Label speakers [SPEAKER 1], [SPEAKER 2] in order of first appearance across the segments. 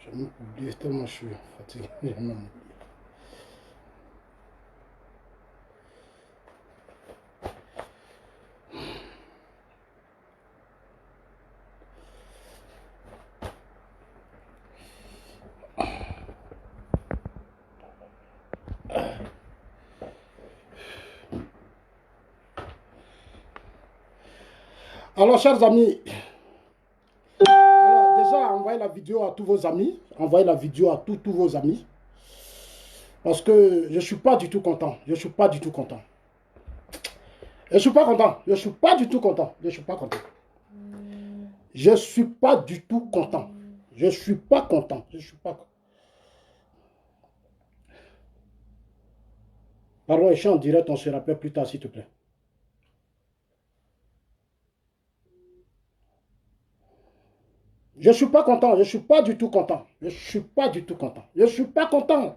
[SPEAKER 1] J'ai même oublié tellement je suis fatigué. J'ai même oublié. Alors, chers amis, alors déjà, envoyez la vidéo à tous vos amis. Envoyez la vidéo à tous vos amis. Parce que je ne suis pas du tout content. Je ne suis pas du tout content. Je ne suis pas content. Je ne suis pas du tout content. Je ne suis pas content. Je ne suis pas du tout content. Je ne suis pas content. Je ne suis pas content. Pardon, je suis en direct, on se rappelle plus tard, s'il te plaît. Je ne suis pas content. Je ne suis pas du tout content. Je ne suis pas du tout content. Je ne suis pas content.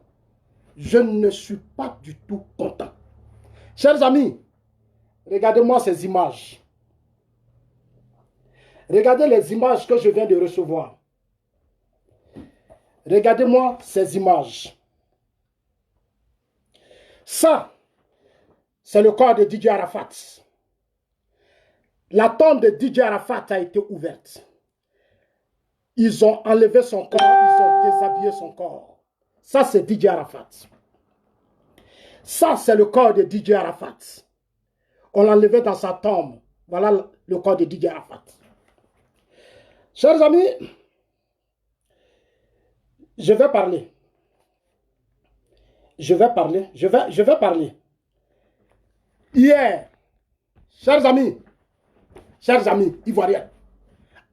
[SPEAKER 1] Je ne suis pas du tout content. Chers amis, regardez-moi ces images. Regardez les images que je viens de recevoir. Regardez-moi ces images. Ça, c'est le corps de Didier Arafat. La tombe de Didier Arafat a été ouverte. Ils ont enlevé son corps, ils ont déshabillé son corps. Ça, c'est Didier Arafat. Ça, c'est le corps de Didier Arafat. On l'a enlevé dans sa tombe. Voilà le corps de Didier Arafat. Chers amis, je vais parler. Je vais parler. Hier, chers amis ivoiriens,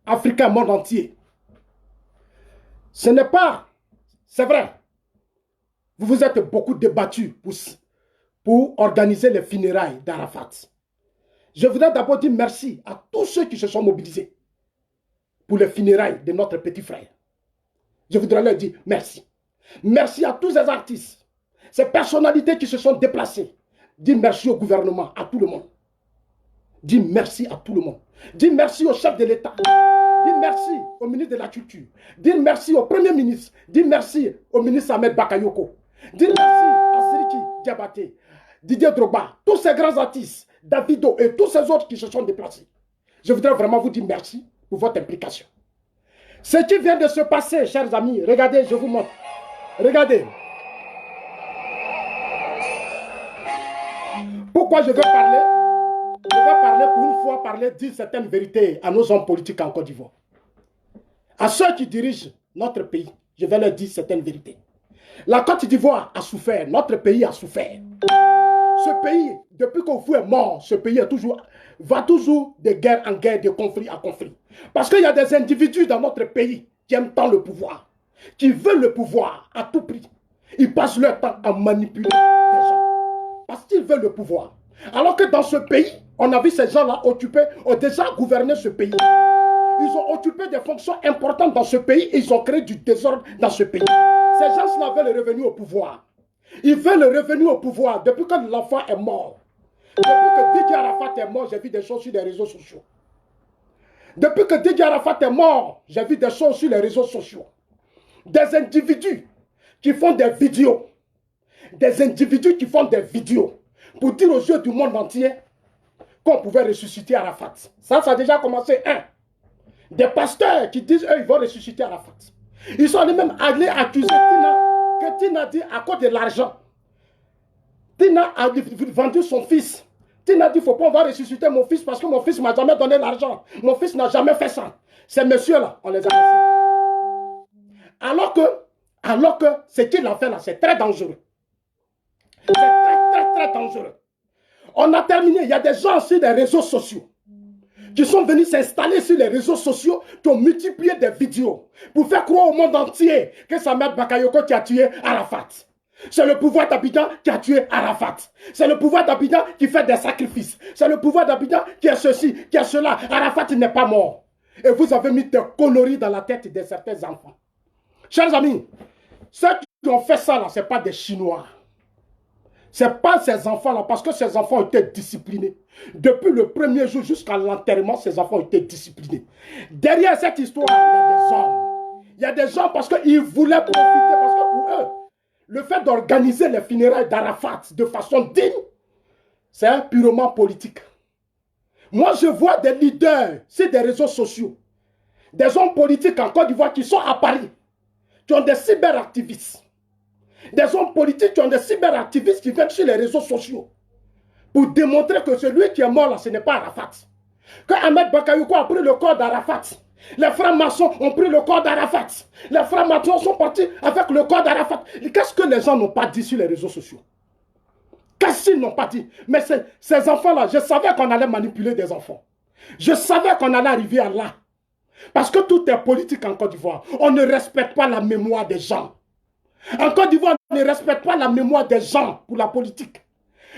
[SPEAKER 1] africains, monde entier, ce n'est pas, c'est vrai, vous vous êtes beaucoup débattus pour organiser les funérailles d'Arafat. Je voudrais d'abord dire merci à tous ceux qui se sont mobilisés pour les funérailles de notre petit frère. Je voudrais leur dire merci. Merci à tous ces artistes, ces personnalités qui se sont déplacées. Dis merci au gouvernement, à tout le monde. Dis merci à tout le monde. Dis merci au chef de l'État. Dis merci au ministre de la Culture. Dis merci au Premier ministre. Dis merci au ministre Ahmed Bakayoko. Dis merci à Siriki Diabaté, Didier Drogba, tous ces grands artistes, Davido et tous ces autres qui se sont déplacés. Je voudrais vraiment vous dire merci pour votre implication. Ce qui vient de se passer, chers amis, regardez, je vous montre. Regardez. Pourquoi je veux parler? Je vais parler pour une fois, dire certaines vérités à nos hommes politiques en Côte d'Ivoire. À ceux qui dirigent notre pays, je vais leur dire certaines vérités. La Côte d'Ivoire a souffert, notre pays a souffert. Ce pays, depuis qu'on est mort, ce pays va toujours de guerre en guerre, de conflit en conflit. Parce qu'il y a des individus dans notre pays qui aiment tant le pouvoir, qui veulent le pouvoir à tout prix. Ils passent leur temps à manipuler des gens. Parce qu'ils veulent le pouvoir. Alors que dans ce pays, on a vu ces gens-là ont déjà gouverné ce pays. Ils ont occupé des fonctions importantes dans ce pays et ils ont créé du désordre dans ce pays. Ces gens-là veulent revenir au pouvoir. Ils veulent revenir au pouvoir depuis que l'enfant est mort. Depuis que Didier Arafat est mort, j'ai vu des choses sur les réseaux sociaux. Depuis que Didier Arafat est mort, j'ai vu des choses sur les réseaux sociaux. Des individus qui font des vidéos. Des individus qui font des vidéos pour dire aux yeux du monde entier qu'on pouvait ressusciter Arafat. Ça a déjà commencé. Des pasteurs qui disent eux, ils vont ressusciter Arafat. Ils sont même allés accuser Tina, que Tina dit à cause de l'argent. Tina a vendu son fils. Tina dit, il ne faut pas, on va ressusciter mon fils parce que mon fils ne m'a jamais donné l'argent. Mon fils n'a jamais fait ça. Ces messieurs-là, on les a laissés. Alors que ce qu'il a fait là, c'est très dangereux. C'est très dangereux. On a terminé. Il y a des gens sur les réseaux sociaux qui sont venus s'installer sur les réseaux sociaux, qui ont multiplié des vidéos pour faire croire au monde entier que c'est Ahmed Bakayoko qui a tué Arafat. C'est le pouvoir d'Abidjan qui a tué Arafat. C'est le pouvoir d'Abidjan qui fait des sacrifices. C'est le pouvoir d'Abidjan qui a ceci, qui a cela. Arafat n'est pas mort. Et vous avez mis des conneries dans la tête de certains enfants. Chers amis, ceux qui ont fait ça là, ce n'est pas des Chinois. Ce n'est pas ces enfants-là, parce que ces enfants ont été disciplinés. Depuis le premier jour jusqu'à l'enterrement, ces enfants ont été disciplinés. Derrière cette histoire, il y a des hommes. Il y a des gens parce qu'ils voulaient profiter, parce que pour eux, le fait d'organiser les funérailles d'Arafat de façon digne, c'est purement politique. Moi, je vois des leaders sur des réseaux sociaux, des hommes politiques en Côte d'Ivoire qui sont à Paris, qui ont des cyberactivistes. Des hommes politiques qui ont des cyberactivistes qui viennent sur les réseaux sociaux pour démontrer que celui qui est mort là, ce n'est pas Arafat. Quand Ahmed Bakayoko a pris le corps d'Arafat, les francs-maçons ont pris le corps d'Arafat. Les francs-maçons sont partis avec le corps d'Arafat. Qu'est-ce que les gens n'ont pas dit sur les réseaux sociaux? Qu'est-ce qu'ils n'ont pas dit? Mais ces enfants-là, je savais qu'on allait manipuler des enfants. Je savais qu'on allait arriver à là. Parce que tout est politique en Côte d'Ivoire. On ne respecte pas la mémoire des gens. En Côte d'Ivoire, on ne respecte pas la mémoire des gens pour la politique.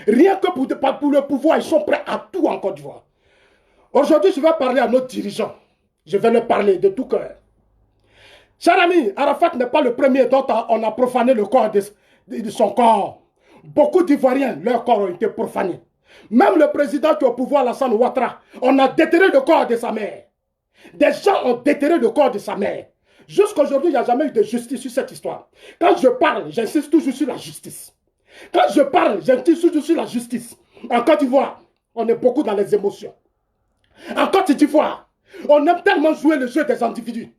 [SPEAKER 1] Rien que pour le pouvoir, ils sont prêts à tout en Côte d'Ivoire. Aujourd'hui, je vais parler à nos dirigeants. Je vais leur parler de tout cœur. Cher ami, Arafat n'est pas le premier dont on a profané le corps de son corps. Beaucoup d'Ivoiriens, leurs corps ont été profanés. Même le président qui est au pouvoir, Alassane Ouattara, on a déterré le corps de sa mère. Des gens ont déterré le corps de sa mère. Jusqu'à aujourd'hui, il n'y a jamais eu de justice sur cette histoire. Quand je parle, j'insiste toujours sur la justice. Quand je parle, j'insiste toujours sur la justice. En Côte d'Ivoire, on est beaucoup dans les émotions. En Côte d'Ivoire, on aime tellement jouer le jeu des individus.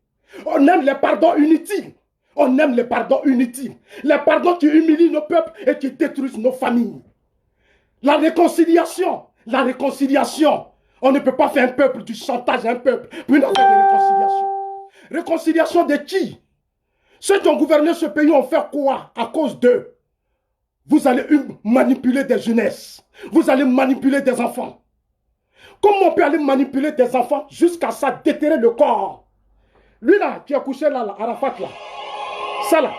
[SPEAKER 1] On aime les pardons inutiles. On aime les pardons inutiles. Les pardons qui humilient nos peuples et qui détruisent nos familles. La réconciliation. La réconciliation. On ne peut pas faire un peuple du chantage à un peuple pour une affaire de réconciliation. Réconciliation de qui? Ceux qui ont gouverné ce pays ont fait quoi à cause d'eux? Vous allez manipuler des jeunesses. Vous allez manipuler des enfants. Comment on peut aller manipuler des enfants jusqu'à ça déterrer le corps? Lui là, qui a couché là, Arafat là. Ça là.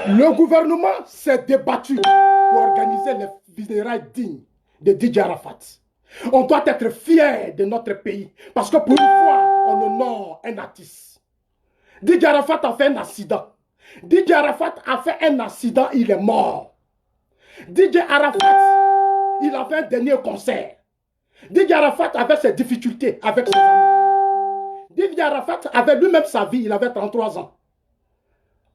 [SPEAKER 1] Le gouvernement s'est débattu pour organiser les funérailles dignes de Didier Arafat. On doit être fier de notre pays parce que pour une fois, on honore un artiste. Didier Arafat a fait un accident. Didier Arafat a fait un accident, il est mort. Didier Arafat, il a fait un dernier concert. Didier Arafat avait ses difficultés avec ses amis. Didier Arafat avait lui-même sa vie, il avait 33 ans.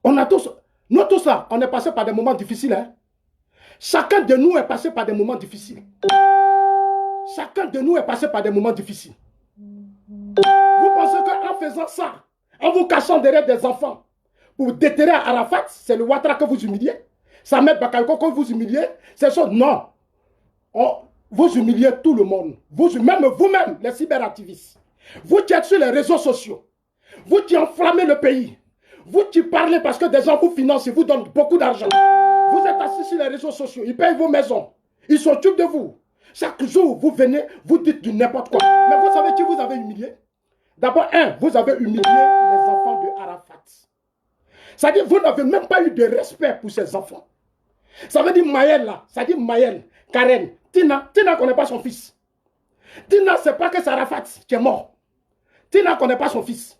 [SPEAKER 1] On a tous... Nous tous là, on est passé par des moments difficiles. Hein? Chacun de nous est passé par des moments difficiles. Chacun de nous est passé par des moments difficiles. Vous pensez qu'en faisant ça, en vous cachant derrière des enfants, pour déterrer Arafat, c'est le Ouattara que vous humiliez? Samet Bakayoko que vous humiliez? C'est ça? Non. Vous humiliez tout le monde. Même vous-même, les cyberactivistes. Vous qui êtes sur les réseaux sociaux. Vous qui enflammez le pays. Vous qui parlez parce que des gens vous financent et vous donnent beaucoup d'argent. Vous êtes assis sur les réseaux sociaux, ils payent vos maisons. Ils s'occupent de vous. Chaque jour, vous venez, vous dites du n'importe quoi. Mais vous savez qui vous avez humilié? D'abord, vous avez humilié les enfants de Arafat. Ça veut dire vous n'avez même pas eu de respect pour ces enfants. Ça veut dire Maël là, ça veut dire Maël, Karen, Tina ne connaît pas son fils. Tina, c'est pas que c'est Arafat qui est mort. Tina ne connaît pas son fils.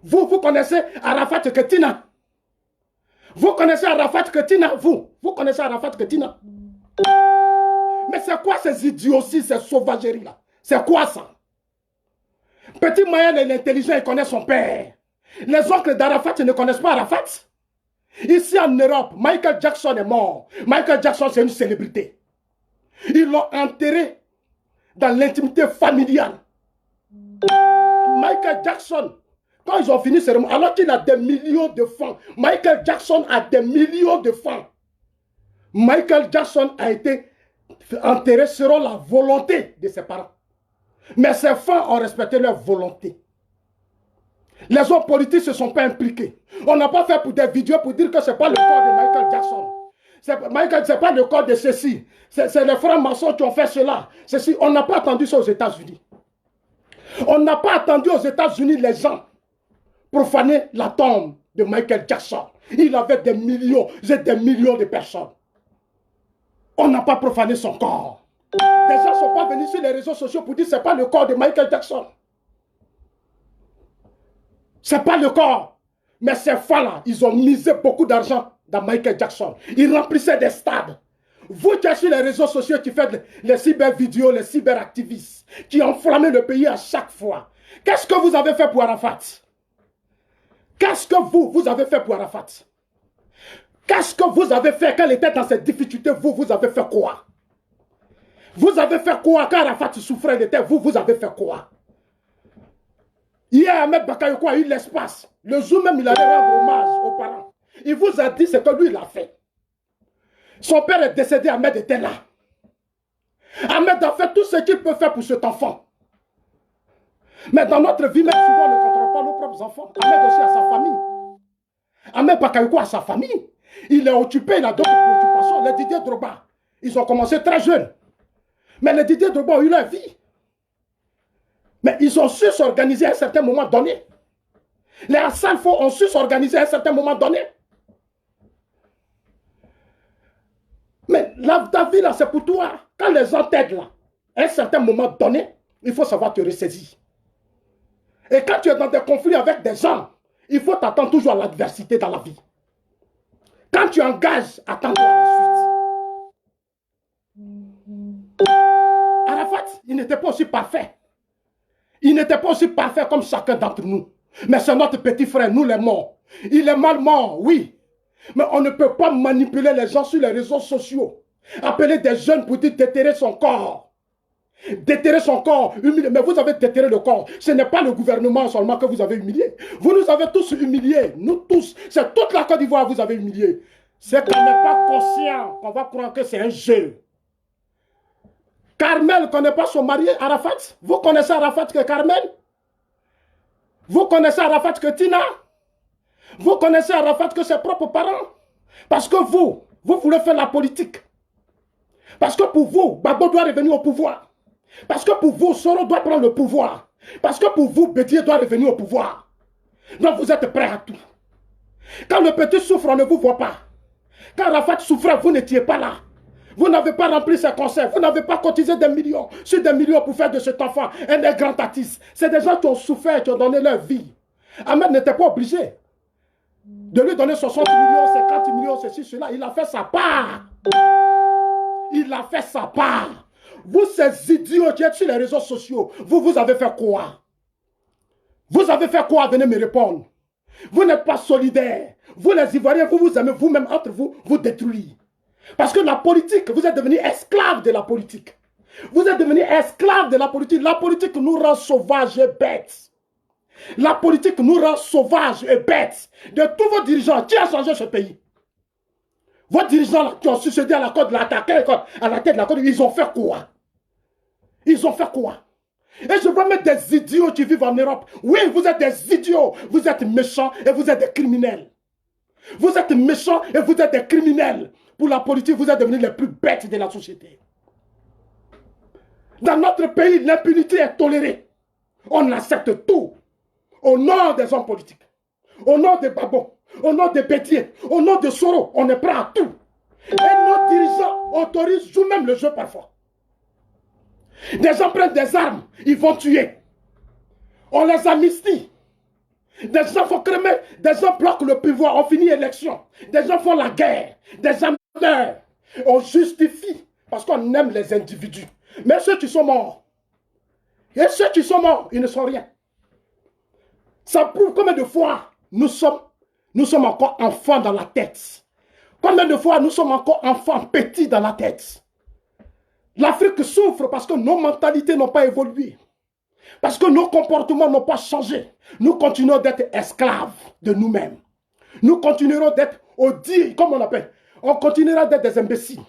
[SPEAKER 1] Vous connaissez Arafat que Tina. Vous connaissez Arafat que Tina. Vous connaissez Arafat que Tina. Mais c'est quoi ces idioties, ces sauvageries-là? C'est quoi ça? Petit Maël est intelligent, il connaît son père. Les oncles d'Arafat ne connaissent pas Arafat. Ici en Europe, Michael Jackson est mort. Michael Jackson, c'est une célébrité. Ils l'ont enterré dans l'intimité familiale. Michael Jackson, quand ils ont fini cérémonie, alors qu'il a des millions de fans, Michael Jackson a des millions de fans. Michael Jackson a été enterré selon la volonté de ses parents. Mais ses fans ont respecté leur volonté. Les hommes politiques ne se sont pas impliqués. On n'a pas fait pour des vidéos pour dire que ce n'est pas le corps de Michael Jackson. Ce n'est pas le corps de ceci. C'est les francs-maçons qui ont fait cela. Ceci. On n'a pas attendu ça aux États-Unis. On n'a pas attendu aux États-Unis les gens profaner la tombe de Michael Jackson. Il avait des millions de personnes. On n'a pas profané son corps. Les gens ne sont pas venus sur les réseaux sociaux pour dire que ce n'est pas le corps de Michael Jackson. C'est pas le corps. Mais ces fois-là, ils ont misé beaucoup d'argent dans Michael Jackson. Ils remplissaient des stades. Vous qui êtes sur les réseaux sociaux, qui faites les cyber-vidéos, les cyber-activistes, qui enflammez le pays à chaque fois. Qu'est-ce que vous avez fait pour Arafat? Qu'est-ce que vous avez fait pour Arafat? Qu'est-ce que vous avez fait quand il était dans cette difficulté? Vous avez fait quoi? Vous avez fait quoi quand Arafat souffrait? Vous avez fait quoi? Hier, Ahmed Bakayoko a eu l'espace. Le jour même, il allait rendre hommage aux parents. Il vous a dit ce que lui, il a fait. Son père est décédé, Ahmed était là. Ahmed a fait tout ce qu'il peut faire pour cet enfant. Mais dans notre vie, même souvent, on ne contrôle pas nos propres enfants. Ahmed aussi a sa famille. Ahmed Bakayoko a sa famille. Il est occupé, il a d'autres préoccupations. Les Didier Drogba, ils ont commencé très jeunes. Mais les Didier Drogba ont eu leur vie. Mais ils ont su s'organiser à un certain moment donné. Les Hassan Fo ont su s'organiser à un certain moment donné. Mais ta vie là, c'est pour toi. Quand les gens t'aident là, à un certain moment donné, il faut savoir te ressaisir. Et quand tu es dans des conflits avec des gens, il faut t'attendre toujours à l'adversité dans la vie. Quand tu engages, attends-toi à la suite. Arafat, il n'était pas aussi parfait. Il n'était pas aussi parfait comme chacun d'entre nous. Mais c'est notre petit frère, nous les morts. Il est mal mort, oui. Mais on ne peut pas manipuler les gens sur les réseaux sociaux. Appeler des jeunes pour dire déterrer son corps. Déterrer son corps, humilier. Mais vous avez déterré le corps. Ce n'est pas le gouvernement seulement que vous avez humilié. Vous nous avez tous humiliés. Nous tous. C'est toute la Côte d'Ivoire que vous avez humilié. C'est qu'on n'est pas conscient qu'on va croire que c'est un jeu. Carmel ne connaît pas son mari Arafat. Vous connaissez Arafat que Carmel? Vous connaissez Arafat que Tina? Vous connaissez Arafat que ses propres parents? Parce que vous voulez faire la politique. Parce que pour vous, Babo doit revenir au pouvoir. Parce que pour vous, Soro doit prendre le pouvoir. Parce que pour vous, Bédier doit revenir au pouvoir. Donc vous êtes prêts à tout. Quand le petit souffre, on ne vous voit pas. Quand Arafat souffrait, vous n'étiez pas là. Vous n'avez pas rempli ses concerts. Vous n'avez pas cotisé des millions sur des millions pour faire de cet enfant un des grands artistes. C'est des gens qui ont souffert, qui ont donné leur vie. Ahmed n'était pas obligé de lui donner 60 millions, 50 millions, ceci, cela. Il a fait sa part. Il a fait sa part. Vous, ces idiots qui êtes sur les réseaux sociaux, vous avez fait quoi? Vous avez fait quoi? Venez me répondre. Vous n'êtes pas solidaires. Vous, les Ivoiriens, vous aimez vous-même entre vous, vous détruire. Parce que la politique, vous êtes devenus esclaves de la politique. Vous êtes devenus esclaves de la politique. La politique nous rend sauvages et bêtes. La politique nous rend sauvages et bêtes. De tous vos dirigeants, qui a changé ce pays? Vos dirigeants là, qui ont succédé à la côte de l'attaque, à la tête de la côte, ils ont fait quoi? Ils ont fait quoi? Et je vois même des idiots qui vivent en Europe. Oui, vous êtes des idiots. Vous êtes méchants et vous êtes des criminels. Vous êtes méchants et vous êtes des criminels. Pour la politique, vous êtes devenus les plus bêtes de la société. Dans notre pays, l'impunité est tolérée. On accepte tout. Au nom des hommes politiques. Au nom des babons. Au nom des Bédier. Au nom de Soro. On est prêt à tout. Et nos dirigeants autorisent, jouent même le jeu parfois. Des gens prennent des armes. Ils vont tuer. On les amnistie. Des gens font crémer. Des gens bloquent le pouvoir. On finit l'élection. Des gens font la guerre. Des gens meurent. On justifie. Parce qu'on aime les individus. Mais ceux qui sont morts. Et ceux qui sont morts, ils ne sont rien. Ça prouve combien de fois nous sommes encore enfants dans la tête. Combien de fois nous sommes encore enfants petits dans la tête. L'Afrique souffre parce que nos mentalités n'ont pas évolué. Parce que nos comportements n'ont pas changé. Nous continuons d'être esclaves de nous-mêmes. Nous continuerons d'être audits, comme on appelle. On continuera d'être des imbéciles.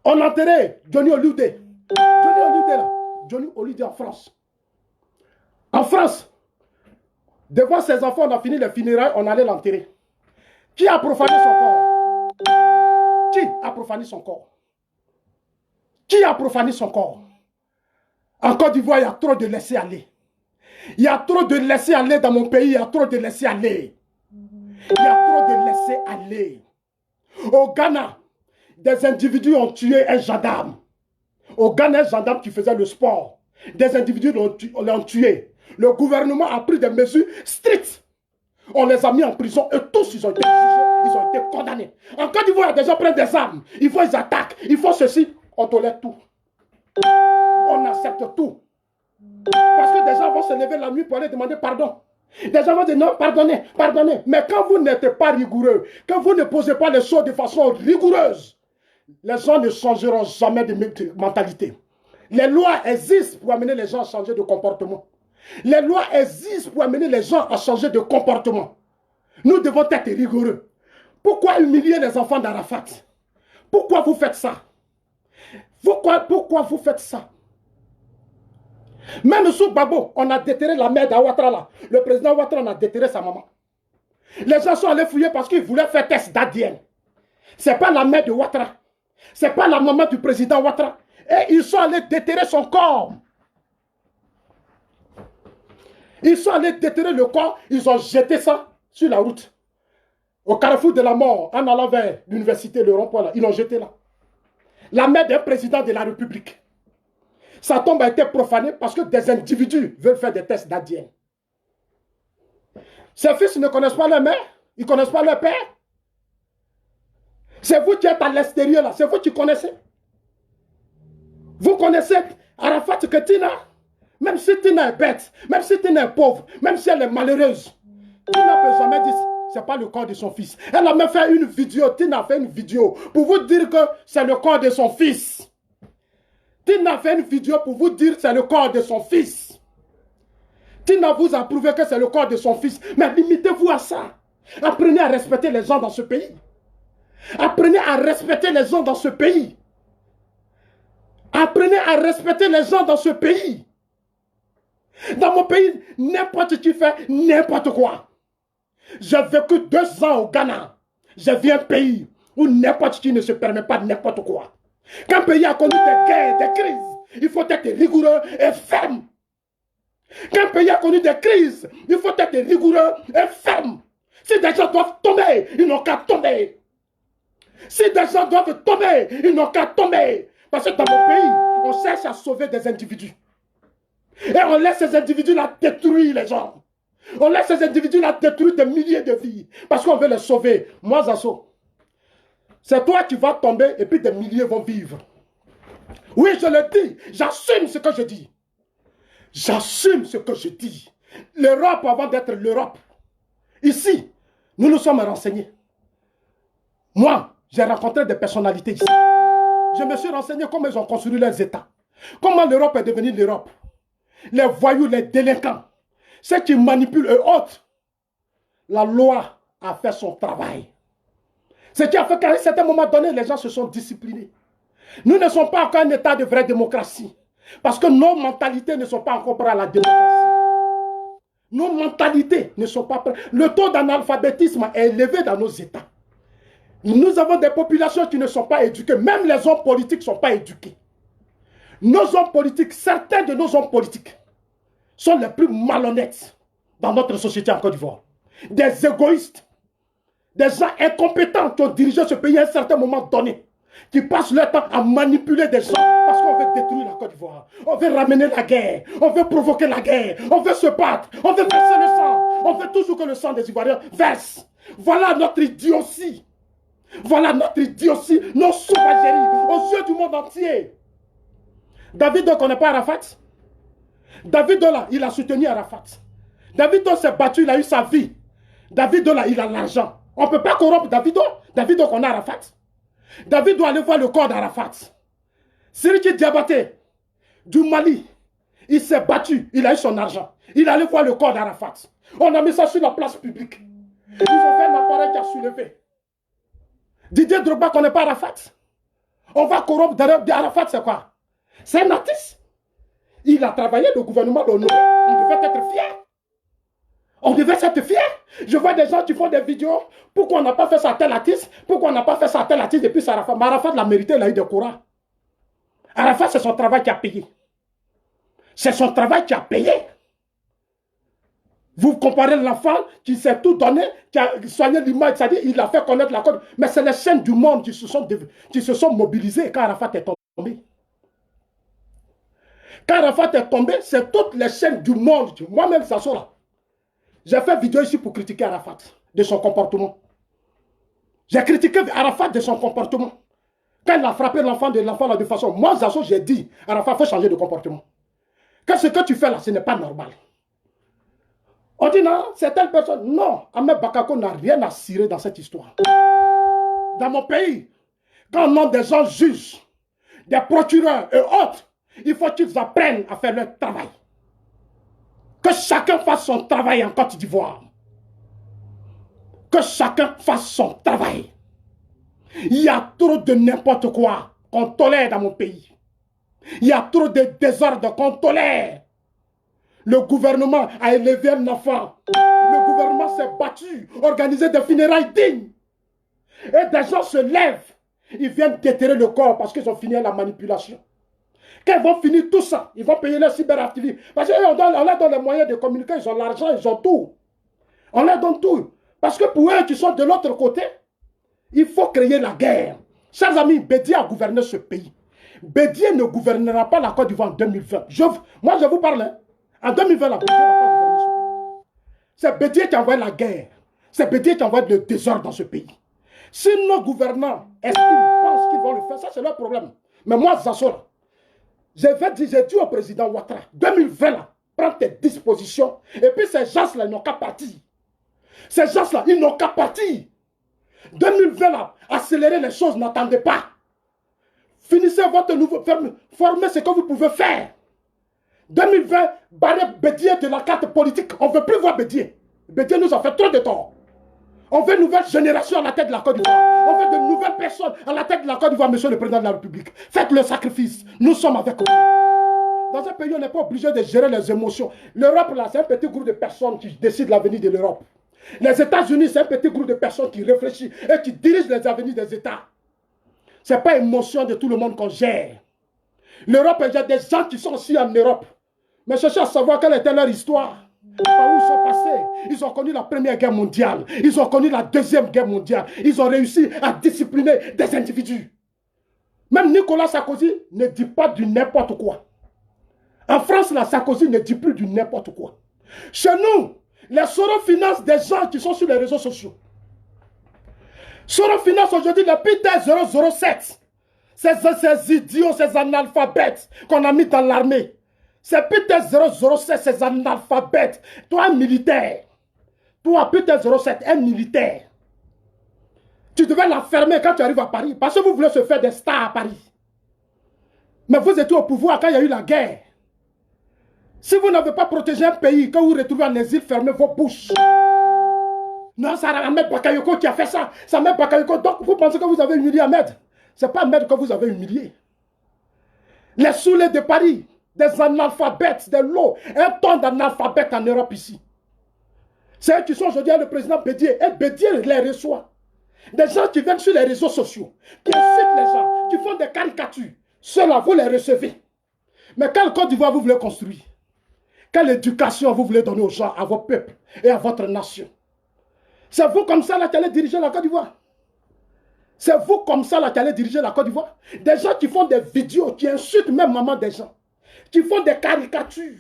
[SPEAKER 1] On a enterré Johnny Hallyday. Johnny Hallyday là. Johnny Hallyday en France. En France, devant ses enfants, on a fini les funérailles, on allait l'enterrer. Qui a profané son corps? Qui a profané son corps? Qui a profané son corps? En Côte d'Ivoire, il y a trop de laisser-aller. Il y a trop de laisser-aller dans mon pays, il y a trop de laisser-aller. Il y a trop de laisser-aller. Au Ghana, des individus ont tué un gendarme. Au Ghana, un gendarme qui faisait le sport. Des individus l'ont tué. Le gouvernement a pris des mesures strictes. On les a mis en prison et tous ils ont été jugés, ils ont été condamnés. En Côte d'Ivoire, des gens prennent des armes, ils attaquent, ils font ceci, on tolère tout. On accepte tout. Parce que des gens vont se lever la nuit pour aller demander pardon. Des gens vont dire non, pardonnez, pardonnez. Mais quand vous n'êtes pas rigoureux, quand vous ne posez pas les choses de façon rigoureuse, les gens ne changeront jamais de mentalité. Les lois existent pour amener les gens à changer de comportement. Les lois existent pour amener les gens à changer de comportement. Nous devons être rigoureux. Pourquoi humilier les enfants d'Arafat? Pourquoi vous faites ça? Pourquoi vous faites ça? Même sous Babo, on a déterré la mère d'Ouattara là. Le président Ouattara, on a déterré sa maman. Les gens sont allés fouiller parce qu'ils voulaient faire test d'ADN. Ce n'est pas la mère de Ouattara. Ce n'est pas la maman du président Ouattara. Et ils sont allés déterrer son corps. Ils sont allés déterrer le corps. Ils ont jeté ça sur la route. Au carrefour de la mort, en allant vers l'université, le rond-point là. Ils l'ont jeté là. La mère d'un président de la République. Sa tombe a été profanée parce que des individus veulent faire des tests d'ADN. Ses fils ne connaissent pas leur mère. Ils ne connaissent pas leur père. C'est vous qui êtes à l'extérieur là. C'est vous qui connaissez. Vous connaissez Arafat que Tina. Même si Tina est bête, même si Tina est pauvre, même si elle est malheureuse, Tina ne peut jamais dire ce n'est pas le corps de son fils. Elle a même fait une vidéo, Tina a fait une vidéo pour vous dire que c'est le corps de son fils. Tina a fait une vidéo pour vous dire que c'est le corps de son fils. Tina vous a prouvé que c'est le corps de son fils. Mais limitez-vous à ça. Apprenez à respecter les gens dans ce pays. Apprenez à respecter les gens dans ce pays. Apprenez à respecter les gens dans ce pays. Dans mon pays, n'importe qui fait n'importe quoi. J'ai vécu 2 ans au Ghana. J'ai vu un pays où n'importe qui ne se permet pas n'importe quoi. Quand un pays a connu des guerres, des crises, il faut être rigoureux et ferme. Quand un pays a connu des crises, il faut être rigoureux et ferme. Si des gens doivent tomber, ils n'ont qu'à tomber. Si des gens doivent tomber, ils n'ont qu'à tomber. Parce que dans mon pays, on cherche à sauver des individus. Et on laisse ces individus-là détruire les gens. On laisse ces individus-là détruire des milliers de vies. Parce qu'on veut les sauver. Moi, Zasso, c'est toi qui vas tomber et puis des milliers vont vivre. Oui, je le dis. J'assume ce que je dis. J'assume ce que je dis. L'Europe, avant d'être l'Europe, ici, nous nous sommes renseignés. Moi, j'ai rencontré des personnalités ici. Je me suis renseigné comment ils ont construit leurs États. Comment l'Europe est devenue l'Europe. Les voyous, les délinquants, ceux qui manipulent eux autres. La loi a fait son travail. Ce qui a fait qu'à un certain moment donné, les gens se sont disciplinés. Nous ne sommes pas encore un État de vraie démocratie. Parce que nos mentalités ne sont pas encore prêtes à la démocratie. Nos mentalités ne sont pas prêtes. Le taux d'analphabétisme est élevé dans nos États. Nous avons des populations qui ne sont pas éduquées. Même les hommes politiques ne sont pas éduqués. Nos hommes politiques, certains de nos hommes politiques sont les plus malhonnêtes dans notre société en Côte d'Ivoire. Des égoïstes, des gens incompétents qui ont dirigé ce pays à un certain moment donné, qui passent leur temps à manipuler des gens parce qu'on veut détruire la Côte d'Ivoire. On veut ramener la guerre, on veut provoquer la guerre, on veut se battre, on veut verser le sang, on veut toujours que le sang des Ivoiriens verse. Voilà notre idiotie. Voilà notre idiotie, nos sauvageries aux yeux du monde entier. David ne connaît pas Arafat. David là, il a soutenu Arafat. David s'est battu, il a eu sa vie. David là, il a l'argent. On ne peut pas corrompre David. David connaît Arafat. David doit aller voir le corps d'Arafat. Siriki Diabaté, du Mali, il s'est battu, il a eu son argent. Il allait voir le corps d'Arafat. On a mis ça sur la place publique. Ils ont fait un appareil qui a soulevé. Didier Drogba ne connaît pas Arafat. On va corrompre Arafat, c'est quoi? C'est un artiste. Il a travaillé, le gouvernement l'honoré. On devait être fier. On devait être fier. Je vois des gens qui font des vidéos. Pourquoi on n'a pas fait ça à tel artiste? Pourquoi on n'a pas fait ça à tel artiste depuis Arafat? Mais Arafat l'a mérité, il a eu des courants. Arafat, c'est son travail qui a payé. C'est son travail qui a payé. Vous comparez l'enfant qui s'est tout donné, qui a soigné l'image, c'est-à-dire il a fait connaître la code. Mais c'est les chaînes du monde qui se sont mobilisées quand Arafat est tombé. Quand Arafat est tombé, c'est toutes les chaînes du monde. Moi-même, ça sort là. J'ai fait vidéo ici pour critiquer Arafat de son comportement. J'ai critiqué Arafat de son comportement. Quand il a frappé l'enfant là de façon... Moi, Zasso, j'ai dit, Arafat, il faut changer de comportement. Que ce que tu fais là, ce n'est pas normal. On dit non, c'est telle personne. Non, Ahmed Bakako n'a rien à cirer dans cette histoire. Dans mon pays, quand on a des gens juges, des procureurs et autres, il faut qu'ils apprennent à faire leur travail. Que chacun fasse son travail en Côte d'Ivoire. Que chacun fasse son travail. Il y a trop de n'importe quoi qu'on tolère dans mon pays. Il y a trop de désordre qu'on tolère. Le gouvernement a élevé un enfant. Le gouvernement s'est battu, organisé des funérailles dignes. Et des gens se lèvent. Ils viennent déterrer le corps parce qu'ils ont fini la manipulation. Quand ils vont finir tout ça, ils vont payer les cyberactivistes. Parce qu'on leur donne les moyens de communiquer, ils ont l'argent, ils ont tout. On leur donne tout. Parce que pour eux qui sont de l'autre côté, il faut créer la guerre. Chers amis, Bédié a gouverné ce pays. Bédié ne gouvernera pas la Côte d'Ivoire en 2020. Moi, je vous parle. Hein. En 2020, la Bédié ne va pas gouverner ce pays. C'est Bédié qui envoie la guerre. C'est Bédié qui envoie le désordre dans ce pays. Si nos gouvernants pensent qu'ils vont le faire, ça c'est leur problème. Mais moi, Zassora, j'ai dit au président Ouattara, 2020 là, prends tes dispositions. Et puis ces gens-là, ils n'ont qu'à partir. Ces gens-là, ils n'ont qu'à partir. 2020 là, accélérer les choses, n'attendez pas. Finissez votre nouveau, formez ce que vous pouvez faire. 2020, barrez Bédié de la carte politique. On ne veut plus voir Bédié. Bédié nous a fait trop de tort. On veut une nouvelle génération à la tête de la Côte d'Ivoire. On veut de nouvelles personnes à la tête de la Côte d'Ivoire, monsieur le président de la République. Faites le sacrifice. Nous sommes avec vous. Dans un pays, on n'est pas obligé de gérer les émotions. L'Europe, là, c'est un petit groupe de personnes qui décident l'avenir de l'Europe. Les États-Unis, c'est un petit groupe de personnes qui réfléchissent et qui dirigent les avenirs des États. Ce n'est pas émotion de tout le monde qu'on gère. L'Europe, il y a des gens qui sont aussi en Europe. Mais cherchez à savoir quelle était leur histoire. Par où ils sont passés. Ils ont connu la Première Guerre mondiale. Ils ont connu la Deuxième Guerre mondiale. Ils ont réussi à discipliner des individus. Même Nicolas Sarkozy ne dit pas du n'importe quoi. En France, la Sarkozy ne dit plus du n'importe quoi. Chez nous, les Soros financent des gens qui sont sur les réseaux sociaux. Soros finance aujourd'hui le Peter 007. Ces idiots, ces analphabètes qu'on a mis dans l'armée. C'est Peter 007, ces analphabètes. Toi, un militaire. Toi, Peter 07, un militaire. Tu devais la fermer quand tu arrives à Paris. Parce que vous voulez se faire des stars à Paris. Mais vous étiez au pouvoir quand il y a eu la guerre. Si vous n'avez pas protégé un pays, quand vous vous retrouvez en exil, fermez vos bouches. Non, c'est Ahmed Bakayoko qui a fait ça. C'est Ahmed Bakayoko. Donc, vous pensez que vous avez humilié Ahmed. Ce n'est pas Ahmed que vous avez humilié. Les saoulés de Paris. Des analphabètes, des lots, un ton d'analphabètes en Europe ici. C'est eux qui sont aujourd'hui le président Bédié. Et Bédié les reçoit. Des gens qui viennent sur les réseaux sociaux, qui incitent les gens, qui font des caricatures. Ceux-là, vous les recevez. Mais quelle Côte d'Ivoire vous voulez construire? Quelle éducation vous voulez donner aux gens, à vos peuples et à votre nation? C'est vous comme ça là qui allez diriger la Côte d'Ivoire. C'est vous comme ça là qui allez diriger la Côte d'Ivoire. Des gens qui font des vidéos, qui insultent même maman des gens. Qui font des caricatures,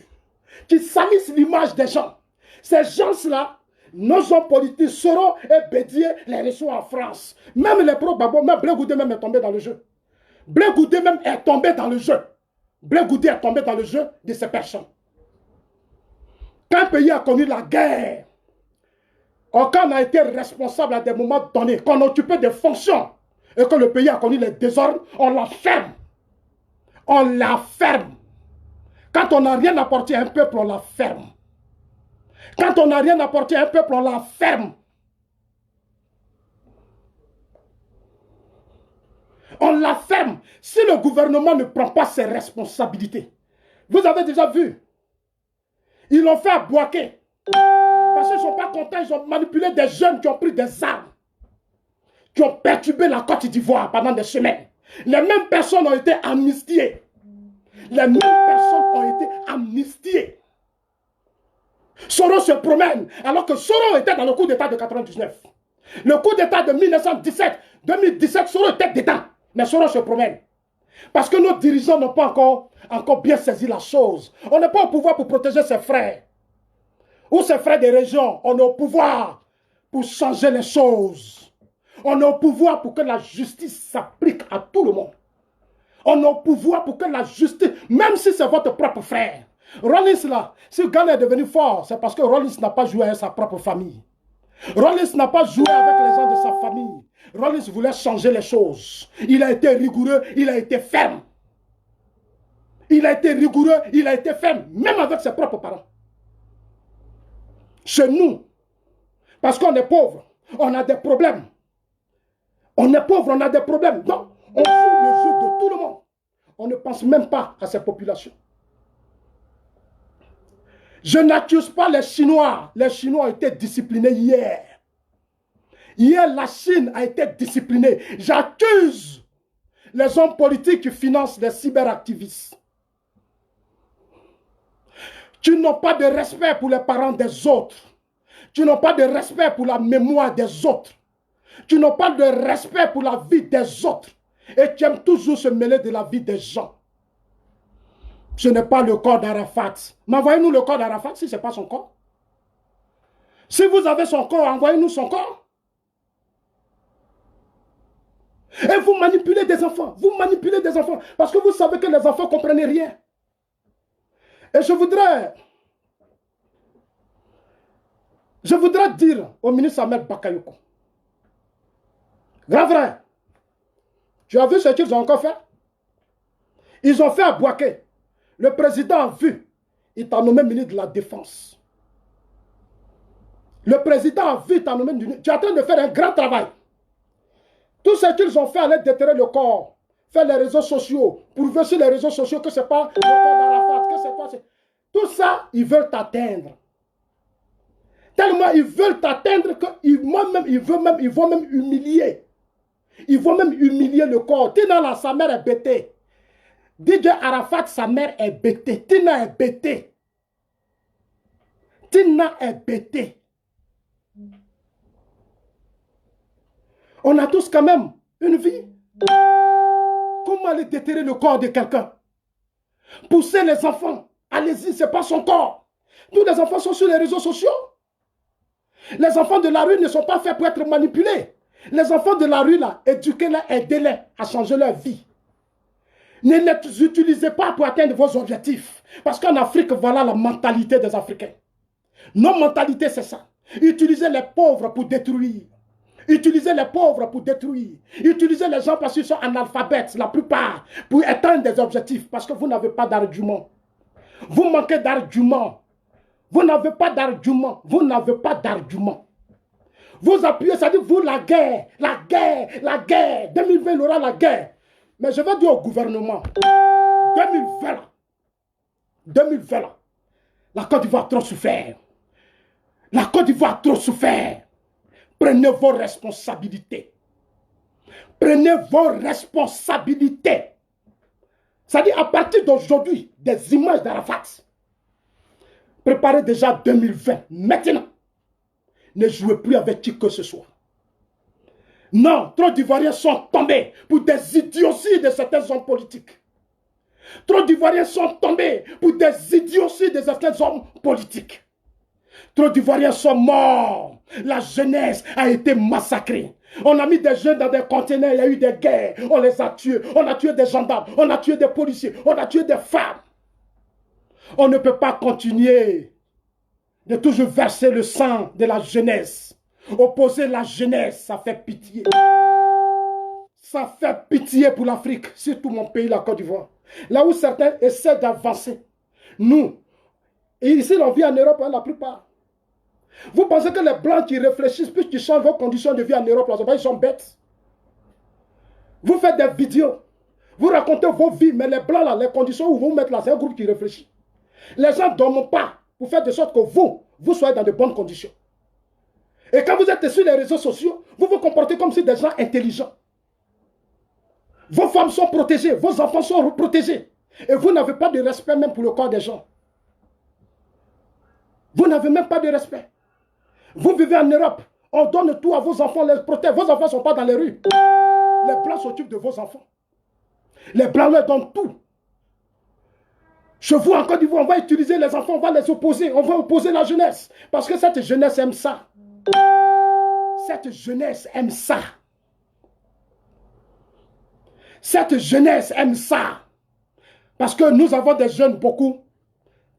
[SPEAKER 1] qui salissent l'image des gens. Ces gens-là, nos hommes politiques, Soros et Bédié, les reçoivent en France. Même les pro-Babo, même Blé Goudé même est tombé dans le jeu. Blé Goudé même est tombé dans le jeu. Blé Goudé est tombé dans le jeu de ces personnes. Quand un pays a connu la guerre, quand on a été responsable à des moments donnés, qu'on a occupé des fonctions, et que le pays a connu les désordres, on la ferme. On la ferme. Quand on n'a rien apporté à un peuple, on la ferme. Quand on n'a rien apporté à un peuple, on la ferme. On la ferme. Si le gouvernement ne prend pas ses responsabilités, vous avez déjà vu, ils l'ont fait à Bouaké. Parce qu'ils ne sont pas contents, ils ont manipulé des jeunes qui ont pris des armes, qui ont perturbé la Côte d'Ivoire pendant des semaines. Les mêmes personnes ont été amnistiées. Les mêmes personnes ont été amnistiées. Soros se promène, alors que Soros était dans le coup d'État de 99. Le coup d'État de 1917, 2017, Soros était dedans. Mais Soros se promène. Parce que nos dirigeants n'ont pas encore bien saisi la chose. On n'est pas au pouvoir pour protéger ses frères. Ou ses frères des régions. On est au pouvoir pour changer les choses. On est au pouvoir pour que la justice s'applique à tout le monde. On est au pouvoir pour que la justice, même si c'est votre propre frère. Rollins là, si Ghana est devenu fort, c'est parce que Rollins n'a pas joué avec sa propre famille. Rollins n'a pas joué avec les gens de sa famille. Rollins voulait changer les choses. Il a été rigoureux, il a été ferme. Il a été rigoureux, il a été ferme, même avec ses propres parents. Chez nous, parce qu'on est pauvre, on a des problèmes. On est pauvre, on a des problèmes. Donc, on joue le jeu de tout le monde. On ne pense même pas à ces populations. Je n'accuse pas les Chinois. Les Chinois ont été disciplinés hier. Hier, la Chine a été disciplinée. J'accuse les hommes politiques qui financent les cyberactivistes. Tu n'as pas de respect pour les parents des autres. Tu n'as pas de respect pour la mémoire des autres. Tu n'as pas de respect pour la vie des autres. Et tu aimes toujours se mêler de la vie des gens. Ce n'est pas le corps d'Arafat. Mais envoyez-nous le corps d'Arafat si ce n'est pas son corps. Si vous avez son corps, envoyez-nous son corps. Et vous manipulez des enfants. Vous manipulez des enfants. Parce que vous savez que les enfants ne comprennent rien. Et je voudrais dire au ministre Ahmed Bakayoko. Grand frère, tu as vu ce qu'ils ont encore fait? Ils ont fait à Bouaké. Le président a vu. Il t'a nommé ministre de la Défense. Le président a vu, il t'a nommé ministre. Tu es en train de faire un grand travail. Tout ce qu'ils ont fait, aller déterrer le corps, faire les réseaux sociaux, prouver sur les réseaux sociaux que ce n'est pas le corps d'Arafat, que c'est quoi. Tout ça, ils veulent t'atteindre. Tellement ils veulent t'atteindre qu'ils vont même humilier. Ils vont même humilier le corps. Tina, là, sa mère est bêtée. DJ Arafat, sa mère est bêtée. Tina est bêtée. Tina est bêtée. On a tous quand même une vie. Comment aller déterrer le corps de quelqu'un? Pousser les enfants. Allez-y, ce n'est pas son corps. Tous les enfants sont sur les réseaux sociaux. Les enfants de la rue ne sont pas faits pour être manipulés. Les enfants de la rue, là, éduquez-les, aidez-les à changer leur vie. Ne les utilisez pas pour atteindre vos objectifs. Parce qu'en Afrique, voilà la mentalité des Africains. Nos mentalités, c'est ça. Utilisez les pauvres pour détruire. Utilisez les pauvres pour détruire. Utilisez les gens parce qu'ils sont analphabètes, la plupart, pour atteindre des objectifs. Parce que vous n'avez pas d'argument. Vous manquez d'argument. Vous n'avez pas d'argument. Vous n'avez pas d'argument. Vous appuyez, ça dit vous la guerre, la guerre, la guerre. 2020, il y aura la guerre. Mais je vais dire au gouvernement, 2020 là, la Côte d'Ivoire a trop souffert. La Côte d'Ivoire a trop souffert. Prenez vos responsabilités. Prenez vos responsabilités. C'est-à-dire à partir d'aujourd'hui, des images d'Arafat. Préparez déjà 2020. Maintenant, ne jouez plus avec qui que ce soit. Non, trop d'Ivoiriens sont tombés pour des idioties de certains hommes politiques. Trop d'Ivoiriens sont tombés pour des idioties de certains hommes politiques. Trop d'Ivoiriens sont morts. La jeunesse a été massacrée. On a mis des jeunes dans des conteneurs, il y a eu des guerres. On les a tués. On a tué des gendarmes. On a tué des policiers. On a tué des femmes. On ne peut pas continuer de toujours verser le sang de la jeunesse. Opposer la jeunesse, ça fait pitié. Ça fait pitié pour l'Afrique, surtout mon pays, la Côte d'Ivoire. Là où certains essaient d'avancer. Nous, et ici on vit en Europe, hein, la plupart. Vous pensez que les Blancs qui réfléchissent, puis qui changent vos conditions de vie en Europe, là, ils sont bêtes. Vous faites des vidéos, vous racontez vos vies, mais les Blancs, là, les conditions où vous vous mettez là, c'est un groupe qui réfléchit. Les gens ne dorment pas pour faire de sorte que vous soyez dans de bonnes conditions. Et quand vous êtes sur les réseaux sociaux, vous vous comportez comme si des gens intelligents. Vos femmes sont protégées, vos enfants sont protégés. Et vous n'avez pas de respect même pour le corps des gens. Vous n'avez même pas de respect. Vous vivez en Europe, on donne tout à vos enfants, les protège. Vos enfants ne sont pas dans les rues. Les Blancs s'occupent de vos enfants. Les Blancs leur donnent tout. Je vois en Côte d'Ivoire, on va utiliser les enfants, on va les opposer, on va opposer la jeunesse. Parce que cette jeunesse aime ça. Cette jeunesse aime ça. Cette jeunesse aime ça. Parce que nous avons des jeunes beaucoup.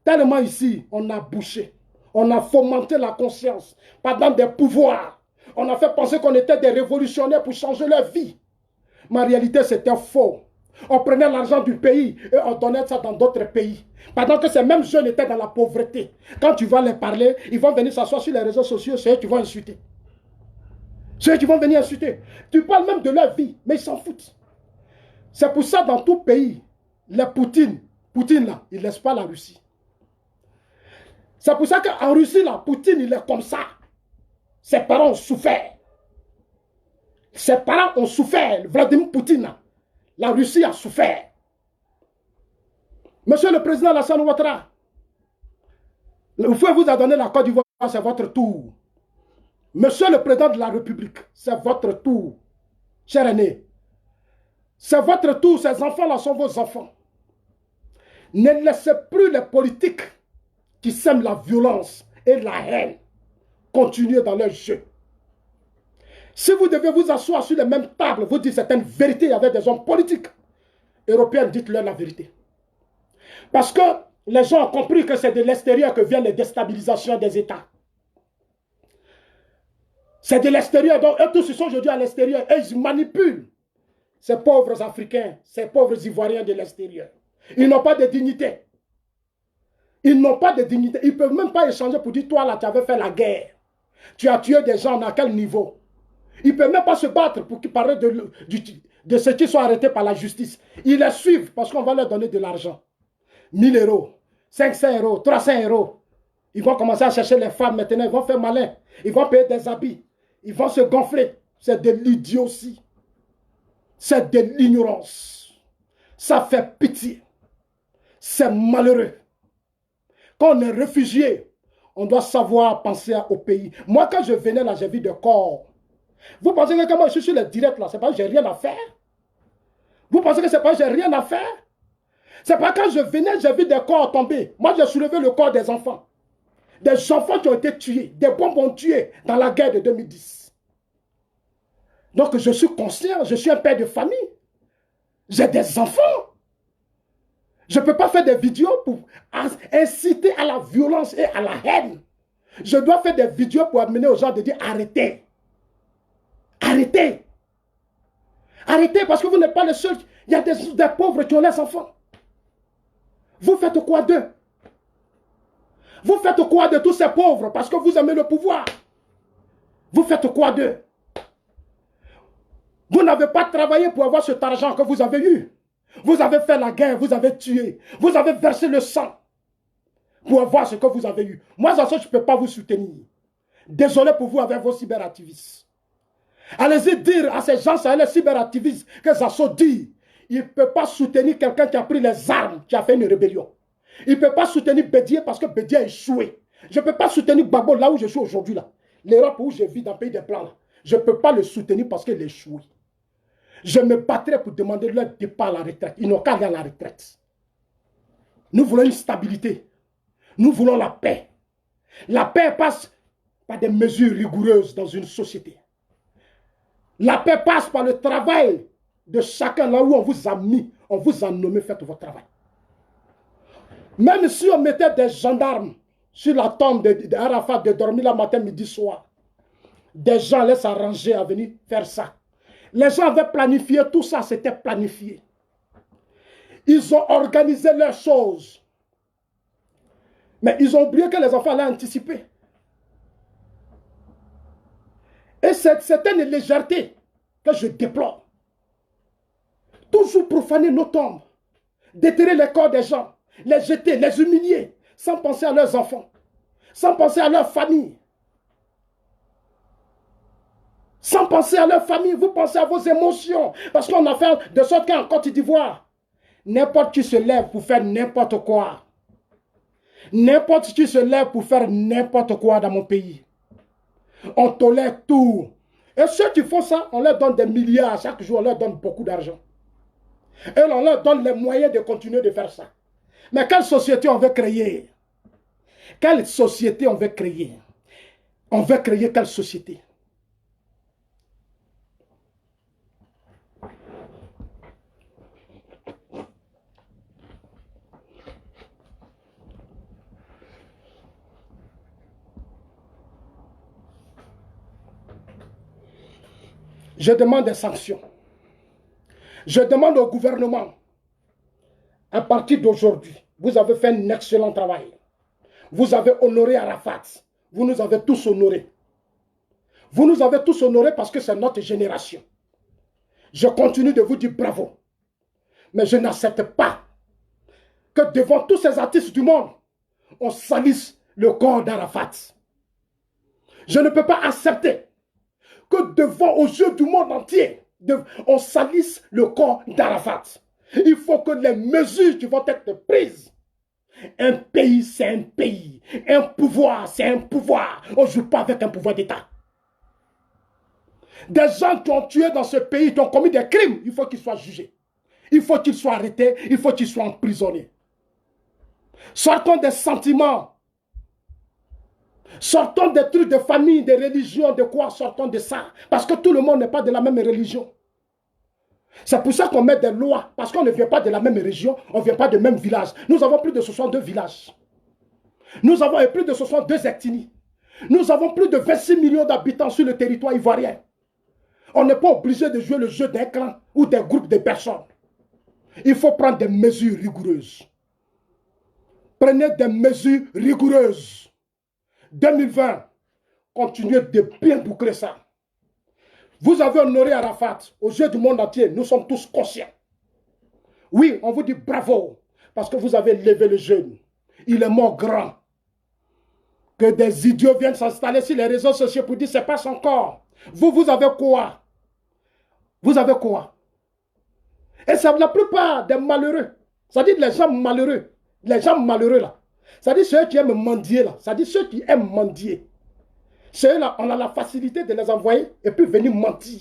[SPEAKER 1] Tellement ici, on a bouché. On a fomenté la conscience pendant des pouvoirs. On a fait penser qu'on était des révolutionnaires pour changer leur vie. Mais en réalité, c'était faux. On prenait l'argent du pays et on donnait ça dans d'autres pays. Pendant que ces mêmes jeunes étaient dans la pauvreté. Quand tu vas les parler, ils vont venir s'asseoir sur les réseaux sociaux, c'est eux qui vont insulter. C'est eux qui vont venir insulter. Tu parles même de leur vie, mais ils s'en foutent. C'est pour ça, dans tout pays, les Poutine là, il ne laisse pas la Russie. C'est pour ça qu'en Russie, là, Poutine, il est comme ça. Ses parents ont souffert. Ses parents ont souffert. Vladimir Poutine, là, la Russie a souffert. Monsieur le président Alassane Ouattara, le feu vous a donné la Côte d'Ivoire, c'est votre tour. Monsieur le président de la République, c'est votre tour. Cher aîné, c'est votre tour, ces enfants-là sont vos enfants. Ne laissez plus les politiques qui sèment la violence et la haine continuer dans leur jeu. Si vous devez vous asseoir sur les mêmes tables, vous dites certaines vérités avec des hommes politiques européens, dites-leur la vérité. Parce que les gens ont compris que c'est de l'extérieur que viennent les déstabilisations des États. C'est de l'extérieur, donc eux tous ils sont aujourd'hui à l'extérieur et ils manipulent ces pauvres Africains, ces pauvres Ivoiriens de l'extérieur. Ils n'ont pas de dignité. Ils n'ont pas de dignité. Ils ne peuvent même pas échanger pour dire, toi là, tu avais fait la guerre. Tu as tué des gens à quel niveau? Ils ne peuvent même pas se battre pour parler de ceux qui sont arrêtés par la justice. Ils les suivent parce qu'on va leur donner de l'argent. 1000 €, 500 €, 300 €. Ils vont commencer à chercher les femmes maintenant. Ils vont faire malin. Ils vont payer des habits. Ils vont se gonfler. C'est de l'idiotie. C'est de l'ignorance. Ça fait pitié. C'est malheureux. Quand on est réfugié, on doit savoir penser au pays. Moi, quand je venais là, j'ai vu des corps. Vous pensez que quand moi je suis sur le direct là, c'est pas que j'ai rien à faire? Vous pensez que c'est pas que j'ai rien à faire? C'est pas quand je venais, j'ai vu des corps tomber. Moi, j'ai soulevé le corps des enfants. Des enfants qui ont été tués. Des bombes ont tué dans la guerre de 2010. Donc, je suis conscient, je suis un père de famille. J'ai des enfants. Je ne peux pas faire des vidéos pour inciter à la violence et à la haine. Je dois faire des vidéos pour amener aux gens de dire arrêtez. Arrêtez. Arrêtez parce que vous n'êtes pas le seul. Il y a des pauvres qui ont les enfants. Vous faites quoi d'eux? Vous faites quoi de tous ces pauvres parce que vous aimez le pouvoir? Vous faites quoi d'eux? Vous n'avez pas travaillé pour avoir cet argent que vous avez eu. Vous avez fait la guerre, vous avez tué, vous avez versé le sang pour avoir ce que vous avez eu. Moi, ça, je ne peux pas vous soutenir. Désolé pour vous avec vos cyberactivistes. Allez-y dire à ces gens, les cyberactivistes, que Zasso dit, il ne peut pas soutenir quelqu'un qui a pris les armes, qui a fait une rébellion. Il ne peut pas soutenir Bédié parce que Bédié a échoué. Je ne peux pas soutenir Gbagbo là où je suis aujourd'hui. L'Europe où je vis dans le pays des Blancs. Je ne peux pas le soutenir parce qu'il a échoué. Je me battrai pour demander leur départ à la retraite. Ils n'ont qu'à aller à la retraite. Nous voulons une stabilité. Nous voulons la paix. La paix passe par des mesures rigoureuses dans une société. La paix passe par le travail de chacun là où on vous a mis, on vous a nommé, faites votre travail. Même si on mettait des gendarmes sur la tombe d'Arafat de dormir la matin, midi, soir, des gens allaient s'arranger à venir faire ça. Les gens avaient planifié, tout ça c'était planifié. Ils ont organisé leurs choses. Mais ils ont oublié que les enfants allaient anticiper. Et c'est une légèreté que je déplore. Toujours profaner nos tombes, déterrer les corps des gens, les jeter, les humilier, sans penser à leurs enfants, sans penser à leur famille. Sans penser à leur famille, vous pensez à vos émotions. Parce qu'on a fait de sorte qu'en Côte d'Ivoire, n'importe qui se lève pour faire n'importe quoi. N'importe qui se lève pour faire n'importe quoi dans mon pays. On tolère tout. Et ceux qui font ça, on leur donne des milliards. Chaque jour, on leur donne beaucoup d'argent. Et on leur donne les moyens de continuer de faire ça. Mais quelle société on veut créer? Quelle société on veut créer? On veut créer quelle société? Je demande des sanctions. Je demande au gouvernement, à partir d'aujourd'hui, vous avez fait un excellent travail. Vous avez honoré Arafat. Vous nous avez tous honorés. Vous nous avez tous honorés parce que c'est notre génération. Je continue de vous dire bravo. Mais je n'accepte pas que devant tous ces artistes du monde, on salisse le corps d'Arafat. Je ne peux pas accepter que devant aux yeux du monde entier, on salisse le corps d'Arafat. Il faut que les mesures qui vont être prises. Un pays, c'est un pays. Un pouvoir, c'est un pouvoir. On ne joue pas avec un pouvoir d'État. Des gens qui ont tué dans ce pays, qui ont commis des crimes, il faut qu'ils soient jugés. Il faut qu'ils soient arrêtés, il faut qu'ils soient emprisonnés. Sortons des sentiments. Sortons des trucs de famille, de religion, de quoi sortons de ça. Parce que tout le monde n'est pas de la même religion. C'est pour ça qu'on met des lois. Parce qu'on ne vient pas de la même région, on ne vient pas du même village. Nous avons plus de 62 villages. Nous avons plus de 62 ethnies. Nous avons plus de 26 millions d'habitants sur le territoire ivoirien. On n'est pas obligé de jouer le jeu d'un clan ou d'un groupe de personnes. Il faut prendre des mesures rigoureuses. Prenez des mesures rigoureuses. 2020, continuez de bien boucler ça. Vous avez honoré Arafat aux yeux du monde entier. Nous sommes tous conscients. Oui, on vous dit bravo parce que vous avez levé le jeune. Il est mort grand. Que des idiots viennent s'installer sur les réseaux sociaux pour dire c'est pas son corps. Vous avez quoi? Vous avez quoi? Et c'est la plupart des malheureux. C'est-à-dire les gens malheureux. Les gens malheureux là. C'est-à-dire ceux qui aiment mendier là. C'est-à-dire ceux qui aiment mendier. Ceux-là, on a la facilité de les envoyer et puis venir mentir.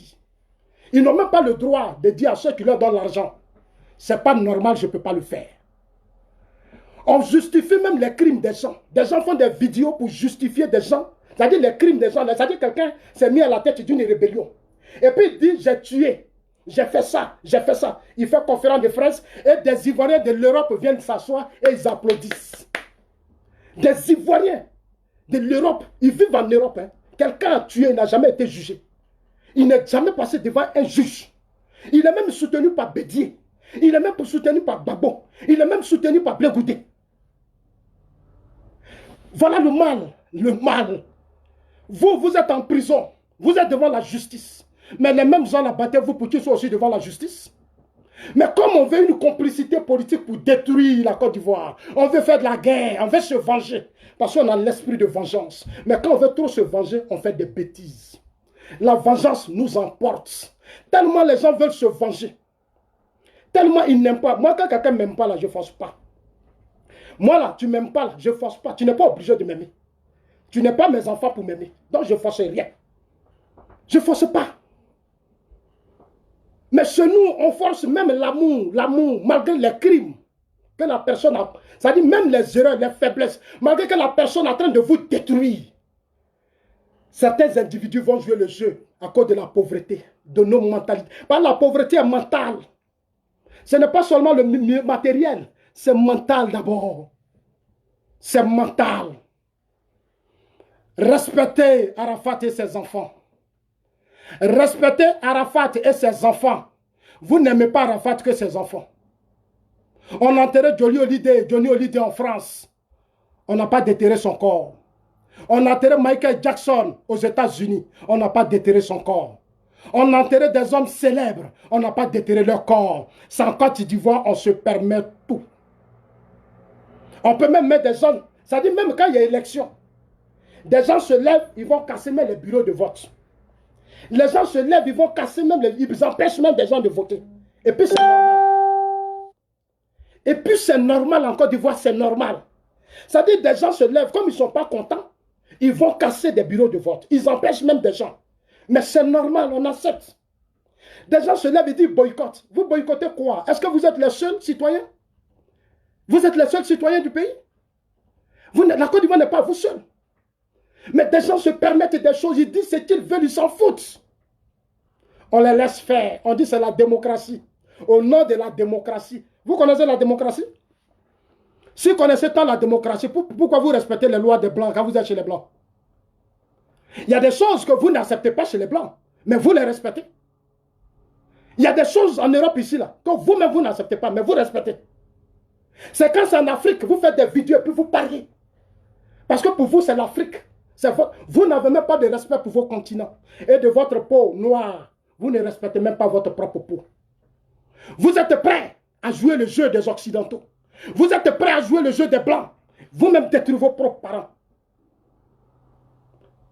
[SPEAKER 1] Ils n'ont même pas le droit de dire à ceux qui leur donnent l'argent. C'est pas normal, je ne peux pas le faire. On justifie même les crimes des gens. Des gens font des vidéos pour justifier des gens. C'est-à-dire les crimes des gens. C'est-à-dire quelqu'un s'est mis à la tête d'une rébellion. Et puis il dit, j'ai tué. J'ai fait ça, j'ai fait ça. Il fait conférence de presse et des Ivoiriens de l'Europe viennent s'asseoir et ils applaudissent. Des Ivoiriens de l'Europe, ils vivent en Europe. Hein. Quelqu'un a tué, il n'a jamais été jugé. Il n'est jamais passé devant un juge. Il est même soutenu par Bédier. Il est même soutenu par Babo. Il est même soutenu par Blegoudé. Voilà le mal. Le mal. Vous êtes en prison. Vous êtes devant la justice. Mais les mêmes gens la battaient-vous pour qu'ils soient aussi devant la justice. Mais comme on veut une complicité politique pour détruire la Côte d'Ivoire, on veut faire de la guerre, on veut se venger. Parce qu'on a l'esprit de vengeance. Mais quand on veut trop se venger, on fait des bêtises. La vengeance nous emporte. Tellement les gens veulent se venger. Tellement ils n'aiment pas. Moi, quand quelqu'un ne m'aime pas, là, je ne force pas. Moi, là, tu ne m'aimes pas, là, je ne force pas. Tu n'es pas obligé de m'aimer. Tu n'es pas mes enfants pour m'aimer. Donc, je ne force rien. Je ne force pas. Mais chez nous, on force même l'amour, malgré les crimes que la personne a. C'est-à-dire même les erreurs, les faiblesses, malgré que la personne est en train de vous détruire. Certains individus vont jouer le jeu à cause de la pauvreté, de nos mentalités. Parce que la pauvreté est mentale. Ce n'est pas seulement le matériel, c'est mental d'abord. C'est mental. Respectez Arafat et ses enfants. Respectez Arafat et ses enfants. Vous n'aimez pas Arafat que ses enfants. On a enterré Johnny Hallyday en France. On n'a pas déterré son corps. On a enterré Michael Jackson aux États-Unis. On n'a pas déterré son corps. On a enterré des hommes célèbres. On n'a pas déterré leur corps. Sans Côte d'Ivoire, on se permet tout. On peut même mettre des gens, ça dit même quand il y a élection, des gens se lèvent, ils vont casser même les bureaux de vote. Les gens se lèvent, ils vont casser même, ils empêchent même des gens de voter. Et puis c'est normal. Et puis c'est normal en Côte d'Ivoire, c'est normal. Ça dit des gens se lèvent, comme ils ne sont pas contents, ils vont casser des bureaux de vote. Ils empêchent même des gens. Mais c'est normal, on accepte. Des gens se lèvent et disent boycott. Vous boycottez quoi? Est-ce que vous êtes les seuls citoyens? Vous êtes les seuls citoyens du pays? La Côte d'Ivoire n'est pas vous seuls. Mais des gens se permettent des choses, ils disent ce qu'ils veulent, ils s'en foutent. On les laisse faire. On dit c'est la démocratie. Au nom de la démocratie. Vous connaissez la démocratie? Si vous connaissez tant la démocratie, pourquoi vous respectez les lois des Blancs quand vous êtes chez les Blancs? Il y a des choses que vous n'acceptez pas chez les Blancs, mais vous les respectez. Il y a des choses en Europe ici, là, que vous-même vous n'acceptez pas, mais vous respectez. C'est quand c'est en Afrique que vous faites des vidéos et puis vous parlez. Parce que pour vous, c'est l'Afrique. Vous n'avez même pas de respect pour vos continents. Et de votre peau noire, vous ne respectez même pas votre propre peau. Vous êtes prêts à jouer le jeu des Occidentaux. Vous êtes prêts à jouer le jeu des Blancs. Vous-même détruire vos propres parents.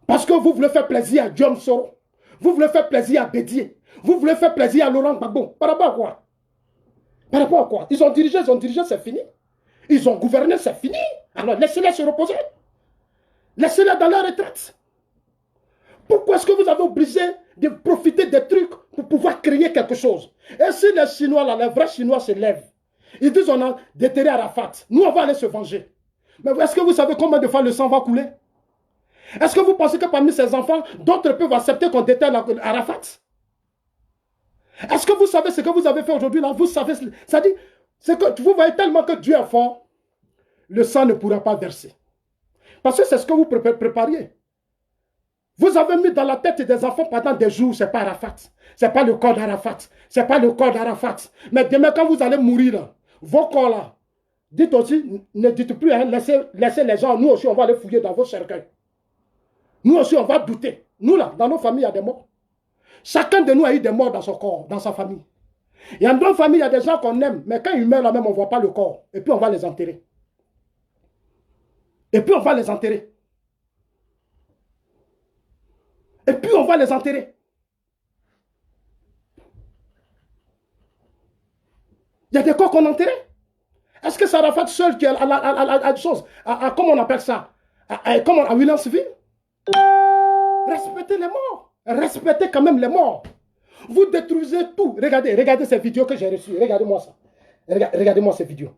[SPEAKER 1] Parce que vous voulez faire plaisir à John Soro. Vous voulez faire plaisir à Bédier. Vous voulez faire plaisir à Laurent Gbagbo. Par rapport à quoi? Par rapport à quoi? Ils ont dirigé, c'est fini. Ils ont gouverné, c'est fini. Alors laissez-les se reposer. Laissez-les dans leur retraite. Pourquoi est-ce que vous avez obligé de profiter des trucs pour pouvoir créer quelque chose? Et si les Chinois, là, les vrais Chinois se lèvent, ils disent on a déterré Arafat, nous on va aller se venger. Mais est-ce que vous savez combien de fois le sang va couler? Est-ce que vous pensez que parmi ces enfants, d'autres peuvent accepter qu'on déterre Arafat? Est-ce que vous savez ce que vous avez fait aujourd'hui là? Vous savez, ça dit, c'est que vous voyez tellement que Dieu est fort, le sang ne pourra pas verser. Parce que c'est ce que vous prépariez. Vous avez mis dans la tête des enfants pendant des jours, c'est pas Arafat. C'est pas le corps d'Arafat. C'est pas le corps d'Arafat. Mais demain, quand vous allez mourir, là, vos corps là, dites aussi, ne dites plus, hein, laissez les gens, nous aussi, on va les fouiller dans vos cercueils. Nous aussi, on va douter. Nous là, dans nos familles, il y a des morts. Chacun de nous a eu des morts dans son corps, dans sa famille. Et dans nos familles, il y a des gens qu'on aime, mais quand ils meurent là même, on ne voit pas le corps. Et puis on va les enterrer. Et puis on va les enterrer. Et puis on va les enterrer. Il y a des corps qu'on enterrait. Est-ce que c'est Arafat seul qui a la chose, comment on appelle ça, à Williamsville? Respectez les morts. Respectez quand même les morts. Vous détruisez tout. Regardez ces vidéos que j'ai reçues. Regardez-moi ça. Regardez-moi ces vidéos.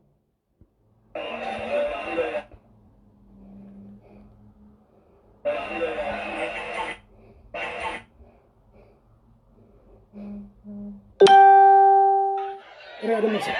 [SPEAKER 1] Regardez-moi ça.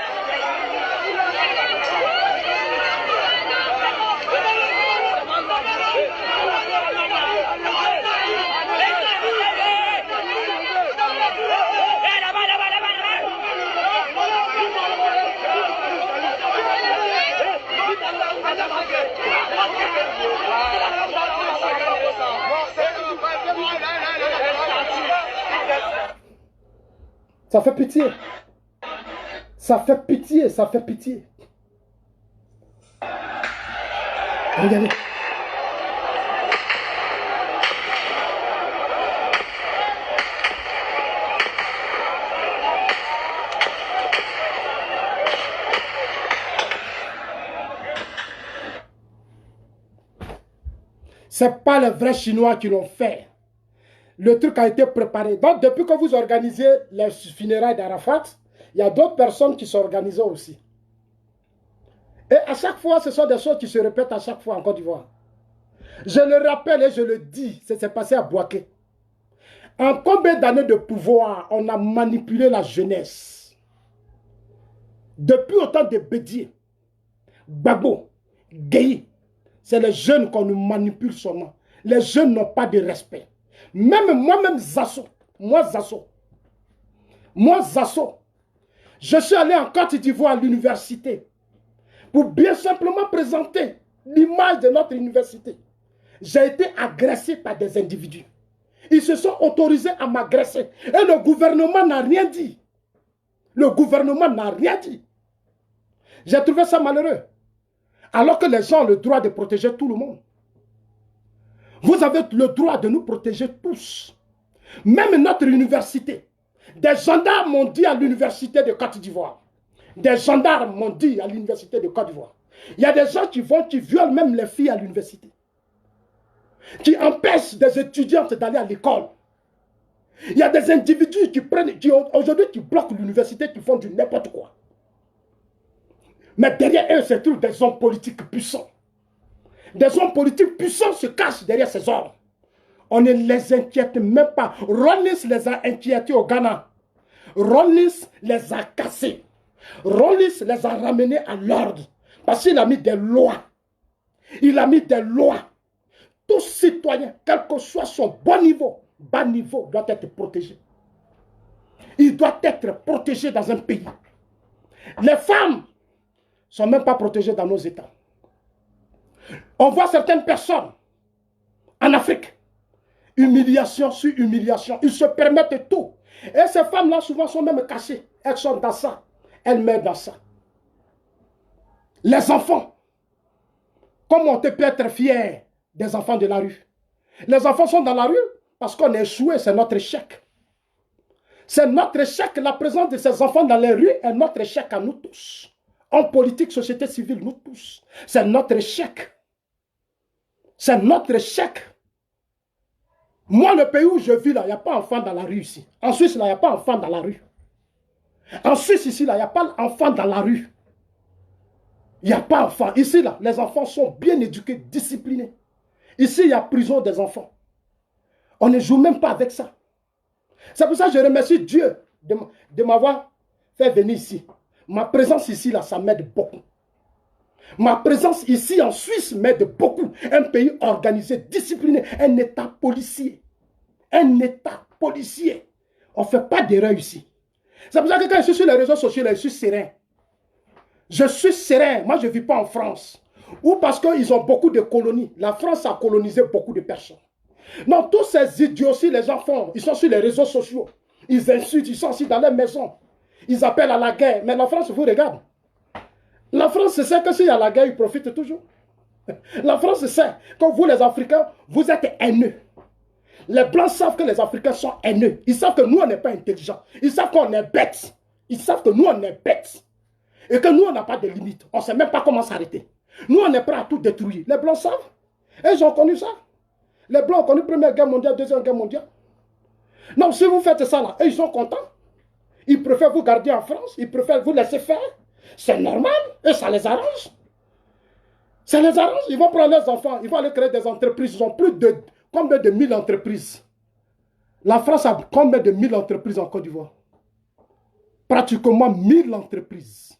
[SPEAKER 1] Ça fait pitié. Ça fait pitié, ça fait pitié. Regardez. Ce n'est pas les vrais Chinois qui l'ont fait. Le truc a été préparé. Donc, depuis que vous organisez les funérailles d'Arafat, il y a d'autres personnes qui s'organisent aussi. Et à chaque fois, ce sont des choses qui se répètent à chaque fois en Côte d'Ivoire. Je le rappelle et je le dis, ça s'est passé à Bouaké. En combien d'années de pouvoir on a manipulé la jeunesse? Depuis autant de Bédier, Gbagbo, Gueye, c'est les jeunes qu'on nous manipule seulement. Les jeunes n'ont pas de respect. Même moi-même, Zasso, je suis allé en Côte d'Ivoire à l'université pour bien simplement présenter l'image de notre université. J'ai été agressé par des individus. Ils se sont autorisés à m'agresser. Et le gouvernement n'a rien dit. Le gouvernement n'a rien dit. J'ai trouvé ça malheureux. Alors que les gens ont le droit de protéger tout le monde. Vous avez le droit de nous protéger tous. Même notre université. Des gendarmes m'ont dit à l'université de Côte d'Ivoire. Des gendarmes m'ont dit à l'université de Côte d'Ivoire. Il y a des gens qui violent même les filles à l'université. Qui empêchent des étudiantes d'aller à l'école. Il y a des individus qui aujourd'hui qui bloquent l'université, qui font du n'importe quoi. Mais derrière eux, se trouvent des hommes politiques puissants. Des hommes politiques puissants se cachent derrière ces hommes. On ne les inquiète même pas. Rollins les a inquiétés au Ghana. Rollins les a cassés. Rollins les a ramenés à l'ordre. Parce qu'il a mis des lois. Il a mis des lois. Tout citoyen, quel que soit son bon niveau, bas niveau, doit être protégé. Il doit être protégé dans un pays. Les femmes ne sont même pas protégées dans nos États. On voit certaines personnes en Afrique, humiliation sur humiliation, ils se permettent tout. Et ces femmes-là, souvent, sont même cachées. Elles sont dans ça. Elles meurent dans ça. Les enfants, comment on peut être fier des enfants de la rue? Les enfants sont dans la rue parce qu'on est échoué, c'est notre échec. C'est notre échec, la présence de ces enfants dans les rues est notre échec à nous tous. En politique, société civile, nous tous. C'est notre échec. C'est notre échec. Moi, le pays où je vis, là, il n'y a pas d'enfants dans la rue ici. En Suisse, là, il n'y a pas d'enfants dans la rue. En Suisse, ici, là, il n'y a pas d'enfants dans la rue. Il n'y a pas d'enfants. Ici, là, les enfants sont bien éduqués, disciplinés. Ici, il y a prison des enfants. On ne joue même pas avec ça. C'est pour ça que je remercie Dieu de m'avoir fait venir ici. Ma présence ici, là, ça m'aide beaucoup. Ma présence ici en Suisse m'aide beaucoup. Un pays organisé, discipliné, un État policier. Un État policier. On ne fait pas d'erreur ici. C'est pour ça que quand je suis sur les réseaux sociaux, je suis serein. Je suis serein. Moi, je ne vis pas en France. Ou parce qu'ils ont beaucoup de colonies. La France a colonisé beaucoup de personnes. Non, tous ces idioties, les gens font. Ils sont sur les réseaux sociaux. Ils insultent, ils sont assis dans leur maison. Ils appellent à la guerre. Mais la France vous regarde. La France sait que s'il y a la guerre, ils profitent toujours. La France sait que vous, les Africains, vous êtes haineux. Les Blancs savent que les Africains sont haineux. Ils savent que nous, on n'est pas intelligents. Ils savent qu'on est bêtes. Ils savent que nous, on est bêtes. Et que nous, on n'a pas de limites. On ne sait même pas comment s'arrêter. Nous, on est prêt à tout détruire. Les Blancs savent. Et ils ont connu ça. Les Blancs ont connu la Première Guerre mondiale, Deuxième Guerre mondiale. Non, si vous faites ça là, et ils sont contents. Ils préfèrent vous garder en France. Ils préfèrent vous laisser faire. C'est normal. Et ça les arrange. Ça les arrange. Ils vont prendre leurs enfants. Ils vont aller créer des entreprises. Ils ont plus de combien de 1000 entreprises. La France a combien de 1000 entreprises en Côte d'Ivoire? Pratiquement 1000 entreprises.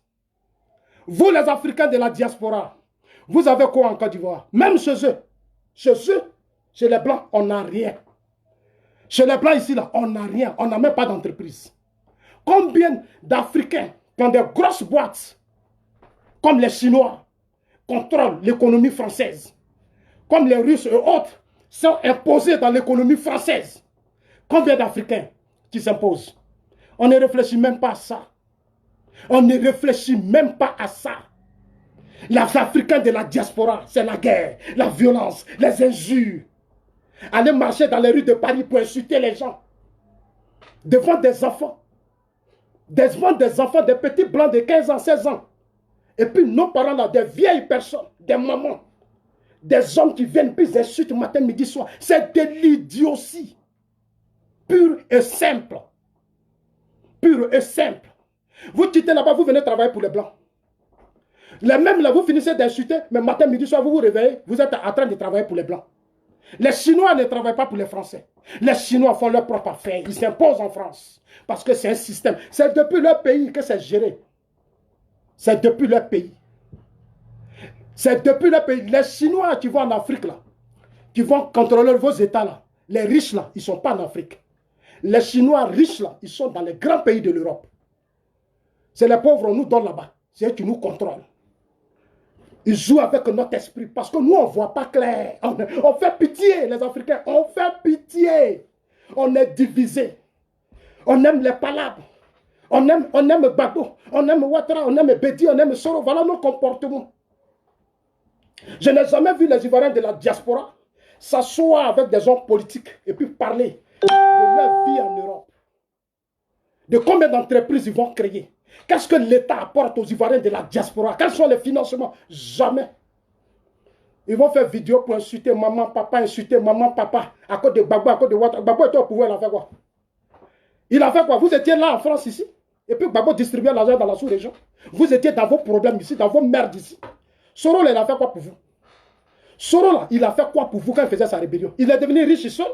[SPEAKER 1] Vous, les Africains de la diaspora, vous avez quoi en Côte d'Ivoire? Même chez eux, chez les Blancs, on n'a rien. Chez les Blancs ici, là, on n'a rien. On n'a même pas d'entreprise. Combien d'Africains qui ont des grosses boîtes, comme les Chinois, contrôlent l'économie française, comme les Russes et autres, sont imposés dans l'économie française? Combien d'Africains qui s'imposent? On ne réfléchit même pas à ça. On ne réfléchit même pas à ça. Les Africains de la diaspora, c'est la guerre, la violence, les injures. Aller marcher dans les rues de Paris pour insulter les gens. Devant des enfants. Devant des enfants, des petits blancs de 15 ans, 16 ans. Et puis nos parents là, des vieilles personnes, des mamans. Des hommes qui viennent, puis ils insultent matin, midi, soir. C'est de l'idiotie. Pur et simple. Pur et simple. Vous quittez là-bas, vous venez travailler pour les Blancs. Les mêmes là, vous finissez d'insulter, mais matin, midi, soir, vous vous réveillez, vous êtes en train de travailler pour les Blancs. Les Chinois ne travaillent pas pour les Français. Les Chinois font leur propre affaire. Ils s'imposent en France. Parce que c'est un système. C'est depuis leur pays que c'est géré. C'est depuis leur pays. C'est depuis leur pays. Les Chinois qui vont en Afrique là, qui vont contrôler vos États là, les riches là, ils ne sont pas en Afrique. Les Chinois riches là, ils sont dans les grands pays de l'Europe. C'est les pauvres, on nous donne là-bas. C'est eux qui nous contrôlent. Ils jouent avec notre esprit. Parce que nous, on ne voit pas clair. On fait pitié, les Africains. On fait pitié. On est divisés. On aime les palabres. On aime Gbagbo. On aime Ouattara. On aime Bédi. On aime Soro. Voilà nos comportements. Je n'ai jamais vu les Ivoiriens de la diaspora s'asseoir avec des hommes politiques et puis parler de leur vie en Europe. De combien d'entreprises ils vont créer. Qu'est-ce que l'État apporte aux Ivoiriens de la diaspora? Quels sont les financements? Jamais. Ils vont faire vidéo pour insulter maman, papa, insulter maman, papa, à cause de Gbagbo, à cause de Ouattara. Gbagbo était au pouvoir, il a fait quoi? Il a fait quoi? Vous étiez là en France ici. Et puis Gbagbo distribuait l'argent dans la sous-région. Vous étiez dans vos problèmes ici, dans vos merdes ici. Soro, il a fait quoi pour vous? Soro, là, il a fait quoi pour vous quand il faisait sa rébellion? Il est devenu riche seul.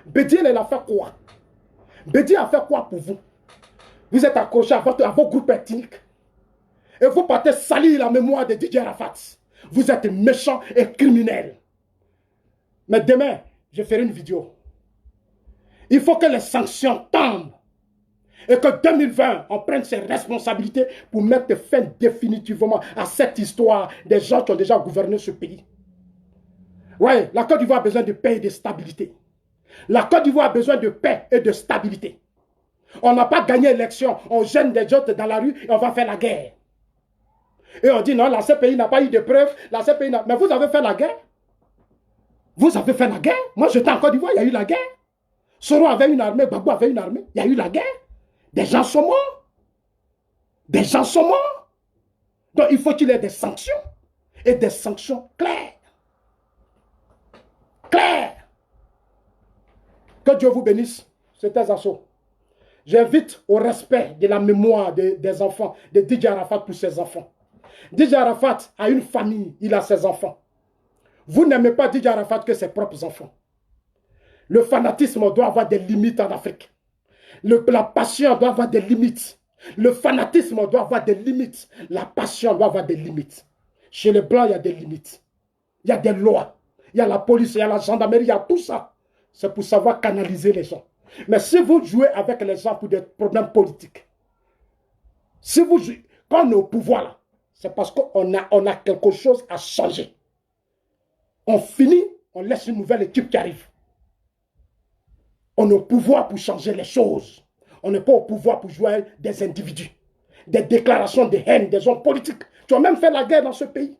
[SPEAKER 1] Bédier, il a fait quoi? Bédier a fait quoi pour vous? Vous êtes accrochés à vos groupes ethniques. Et vous partez salir la mémoire de Didier Arafat. Vous êtes méchants et criminels. Mais demain, je ferai une vidéo. Il faut que les sanctions tombent. Et que 2020, on prenne ses responsabilités pour mettre fin définitivement à cette histoire des gens qui ont déjà gouverné ce pays. Oui, la Côte d'Ivoire a besoin de paix et de stabilité. La Côte d'Ivoire a besoin de paix et de stabilité. On n'a pas gagné l'élection, on gêne des autres dans la rue et on va faire la guerre. Et on dit non, la CPI n'a pas eu de preuves, la CPI n'a... Mais vous avez fait la guerre. Vous avez fait la guerre. Moi, j'étais en Côte d'Ivoire, il y a eu la guerre. Soro avait une armée, Gbagbo avait une armée, il y a eu la guerre. Des gens sont morts. Des gens sont morts. Donc, il faut qu'il y ait des sanctions. Et des sanctions claires. Claires. Que Dieu vous bénisse. C'était Zasso. J'invite au respect de la mémoire des enfants, de Didier Arafat pour ses enfants. Didier Arafat a une famille, il a ses enfants. Vous n'aimez pas Didier Arafat que ses propres enfants. Le fanatisme doit avoir des limites en Afrique. La passion doit avoir des limites. Le fanatisme doit avoir des limites. La passion doit avoir des limites. Chez les Blancs, il y a des limites. Il y a des lois. Il y a la police, il y a la gendarmerie, il y a tout ça. C'est pour savoir canaliser les gens. Mais si vous jouez avec les gens pour des problèmes politiques, si vous jouez, quand on est au pouvoir là, c'est parce qu'on a quelque chose à changer. On finit, on laisse une nouvelle équipe qui arrive. On est au pouvoir pour changer les choses. On n'est pas au pouvoir pour jouer des individus. Des déclarations de haine des hommes politiques. Tu as même fait la guerre dans ce pays.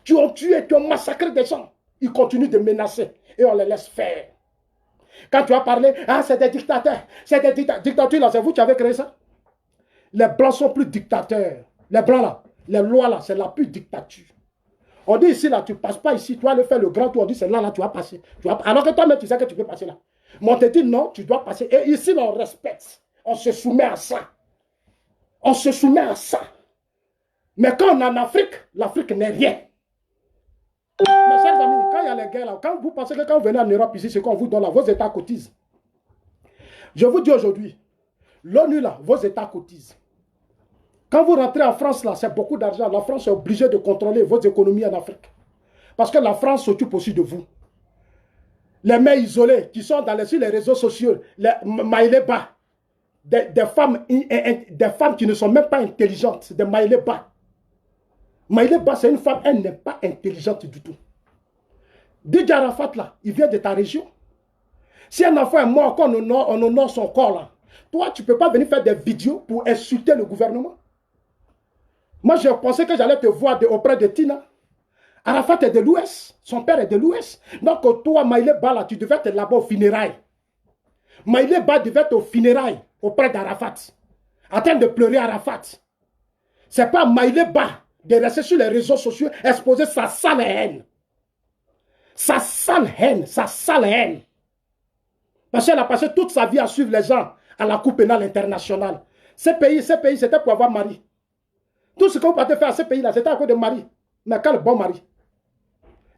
[SPEAKER 1] Tu as tué, tu as massacré des gens. Ils continuent de menacer et on les laisse faire. Quand tu as parlé, ah c'est des dictateurs. C'est des dictatures là, c'est vous qui avez créé ça. Les Blancs sont plus dictateurs. Les Blancs là, les lois là, c'est la plus dictature. On dit ici là, tu ne passes pas ici, tu vas aller faire le grand tour, on dit c'est là, tu vas passer. Alors que toi-même tu sais que tu peux passer là. Mais on te dit non, tu dois passer. Et ici, on respecte. On se soumet à ça. On se soumet à ça. Mais quand on est en Afrique, l'Afrique n'est rien. Mes chers amis, quand il y a les guerres là, quand vous pensez que quand vous venez en Europe ici, c'est qu'on vous donne là, vos États cotisent. Je vous dis aujourd'hui, l'ONU là, vos États cotisent. Quand vous rentrez en France là, c'est beaucoup d'argent. La France est obligée de contrôler vos économies en Afrique. Parce que la France s'occupe aussi de vous. Les mères isolées qui sont sur les réseaux sociaux, les maïleba, des femmes qui ne sont même pas intelligentes, des maïleba. Maïleba, c'est une femme, elle n'est pas intelligente du tout. Didier Arafat, là, il vient de ta région. Si un enfant est mort, on honore son corps, là, toi, tu ne peux pas venir faire des vidéos pour insulter le gouvernement. Moi, je pensais que j'allais te voir auprès de Tina. Arafat est de l'Ouest, son père est de l'Ouest. Donc toi, Maïleba, là, tu devais être là-bas aux funérailles. Maïleba devait être aux funérailles auprès d'Arafat, en train de pleurer Arafat. Ce n'est pas Maïleba de rester sur les réseaux sociaux, exposer sa sale haine. Sa sale haine, sa sale haine. Parce qu'elle a passé toute sa vie à suivre les gens à la Cour pénale internationale. Ces pays, c'était pour avoir mari. Tout ce que vous partez faire à ces pays-là, c'était à cause de mari. Mais quel bon mari.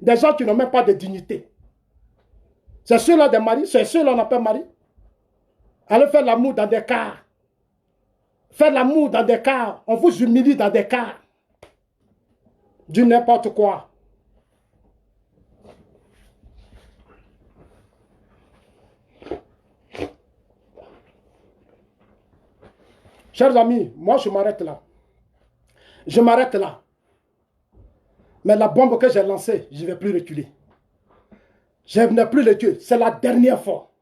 [SPEAKER 1] Des gens qui n'ont même pas de dignité. C'est ceux-là des maris, c'est ceux-là on appelle mari. Allez faire l'amour dans des cars. Faire l'amour dans des cars. On vous humilie dans des cars. Du n'importe quoi. Chers amis, moi je m'arrête là. Je m'arrête là. Mais la bombe que j'ai lancée, je ne vais plus reculer. Je ne vais plus reculer. C'est la dernière fois.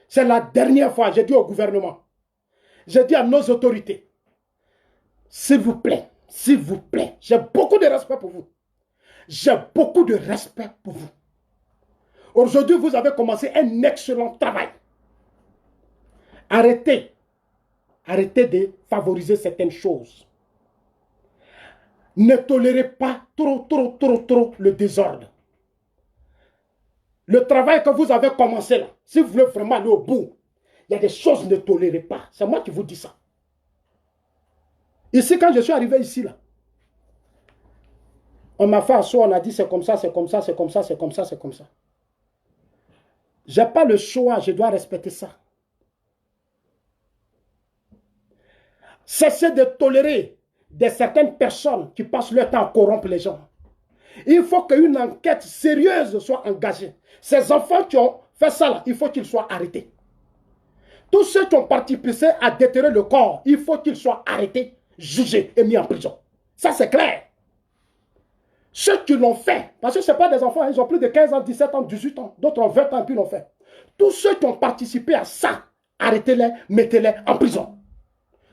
[SPEAKER 1] C'est la dernière fois. J'ai dit au gouvernement. J'ai dit à nos autorités. S'il vous plaît, j'ai beaucoup de respect pour vous. J'ai beaucoup de respect pour vous. Aujourd'hui, vous avez commencé un excellent travail. Arrêtez. Arrêtez de favoriser certaines choses. Ne tolérez pas trop le désordre. Le travail que vous avez commencé là, si vous voulez vraiment aller au bout, Il y a des choses que ne tolérez pas. C'est moi qui vous dis ça. Ici, quand je suis arrivé ici, là, on m'a fait asseoir, on a dit c'est comme ça, c'est comme ça, c'est comme ça, c'est comme ça, c'est comme ça. Je n'ai pas le choix, je dois respecter ça. Cessez de tolérer certaines personnes qui passent leur temps à corrompre les gens. Il faut qu'une enquête sérieuse soit engagée. Ces enfants qui ont fait ça, là, il faut qu'ils soient arrêtés. Tous ceux qui ont participé à déterrer le corps, il faut qu'ils soient arrêtés, jugés et mis en prison. Ça, c'est clair. Ceux qui l'ont fait, parce que ce n'est pas des enfants, ils ont plus de 15 ans, 17 ans, 18 ans, d'autres ont 20 ans, puis l'ont fait. Tous ceux qui ont participé à ça, arrêtez-les, mettez-les en prison.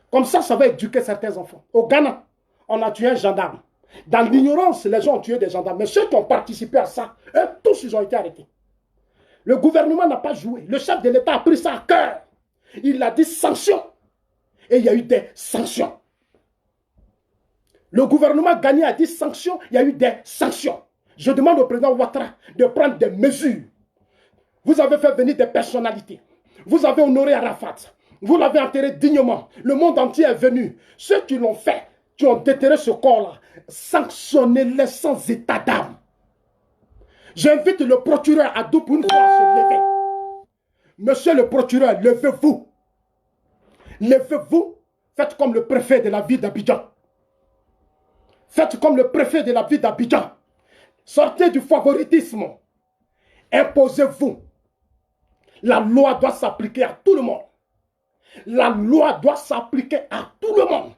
[SPEAKER 1] Comme ça va éduquer certains enfants. Au Ghana, on a tué un gendarme. Dans l'ignorance, les gens ont tué des gendarmes. Mais ceux qui ont participé à ça, eux, tous, ils ont été arrêtés. Le gouvernement n'a pas joué. Le chef de l'État a pris ça à cœur. Il a dit sanctions. Et il y a eu des sanctions. Le gouvernement gagné a dit sanctions. Il y a eu des sanctions. Je demande au président Ouattara de prendre des mesures. Vous avez fait venir des personnalités. Vous avez honoré Arafat. Vous l'avez enterré dignement. Le monde entier est venu. Ceux qui l'ont fait, qui ont déterré ce corps-là, sanctionnez-les sans état d'âme. J'invite le procureur à deux pour une fois à se lever. Monsieur le procureur, levez-vous. Levez-vous. Faites comme le préfet de la ville d'Abidjan. Faites comme le préfet de la ville d'Abidjan. Sortez du favoritisme. Imposez-vous. La loi doit s'appliquer à tout le monde. La loi doit s'appliquer à tout le monde.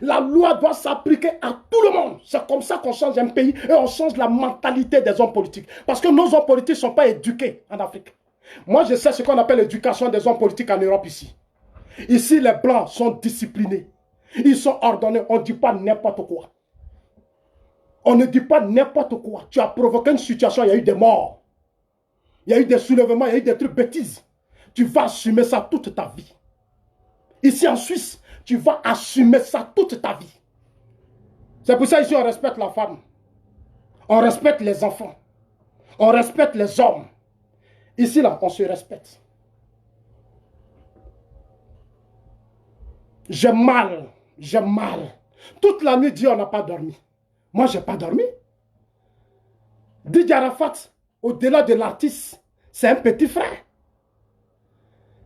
[SPEAKER 1] La loi doit s'appliquer à tout le monde. C'est comme ça qu'on change un pays et on change la mentalité des hommes politiques. Parce que nos hommes politiques ne sont pas éduqués en Afrique. Moi, je sais ce qu'on appelle l'éducation des hommes politiques en Europe ici. Ici, les Blancs sont disciplinés. Ils sont ordonnés. On ne dit pas n'importe quoi. On ne dit pas n'importe quoi. Tu as provoqué une situation, il y a eu des morts. Il y a eu des soulèvements, il y a eu des trucs bêtises. Tu vas assumer ça toute ta vie. Ici en Suisse, tu vas assumer ça toute ta vie. C'est pour ça ici on respecte la femme. On respecte les enfants. On respecte les hommes. Ici là, on se respecte. J'ai mal. J'ai mal. Toute la nuit, Dieu, on n'a pas dormi. Moi, je n'ai pas dormi. Didier Arafat, au-delà de l'artiste, c'est un petit frère.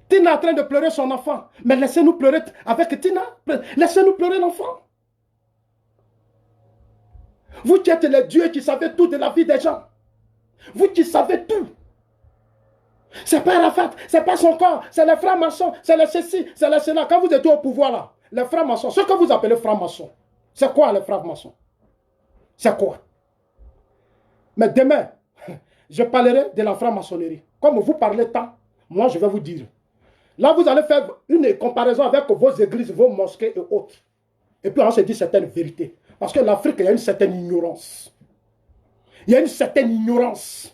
[SPEAKER 1] Tina est en train de pleurer son enfant. Mais laissez-nous pleurer avec Tina. Laissez-nous pleurer l'enfant. Vous qui êtes les dieux qui savez tout de la vie des gens. Vous qui savez tout. C'est pas Arafat, c'est pas son corps, c'est les francs-maçons, c'est les ceci, c'est les cela. Quand vous étiez au pouvoir là, les francs-maçons, ce que vous appelez francs-maçons, c'est quoi les francs-maçons? C'est quoi? Mais demain, je parlerai de la franc-maçonnerie. Comme vous parlez tant, moi je vais vous dire. Là, vous allez faire une comparaison avec vos églises, vos mosquées et autres. Et puis on se dit certaines vérités. Parce que l'Afrique, il y a une certaine ignorance. Il y a une certaine ignorance.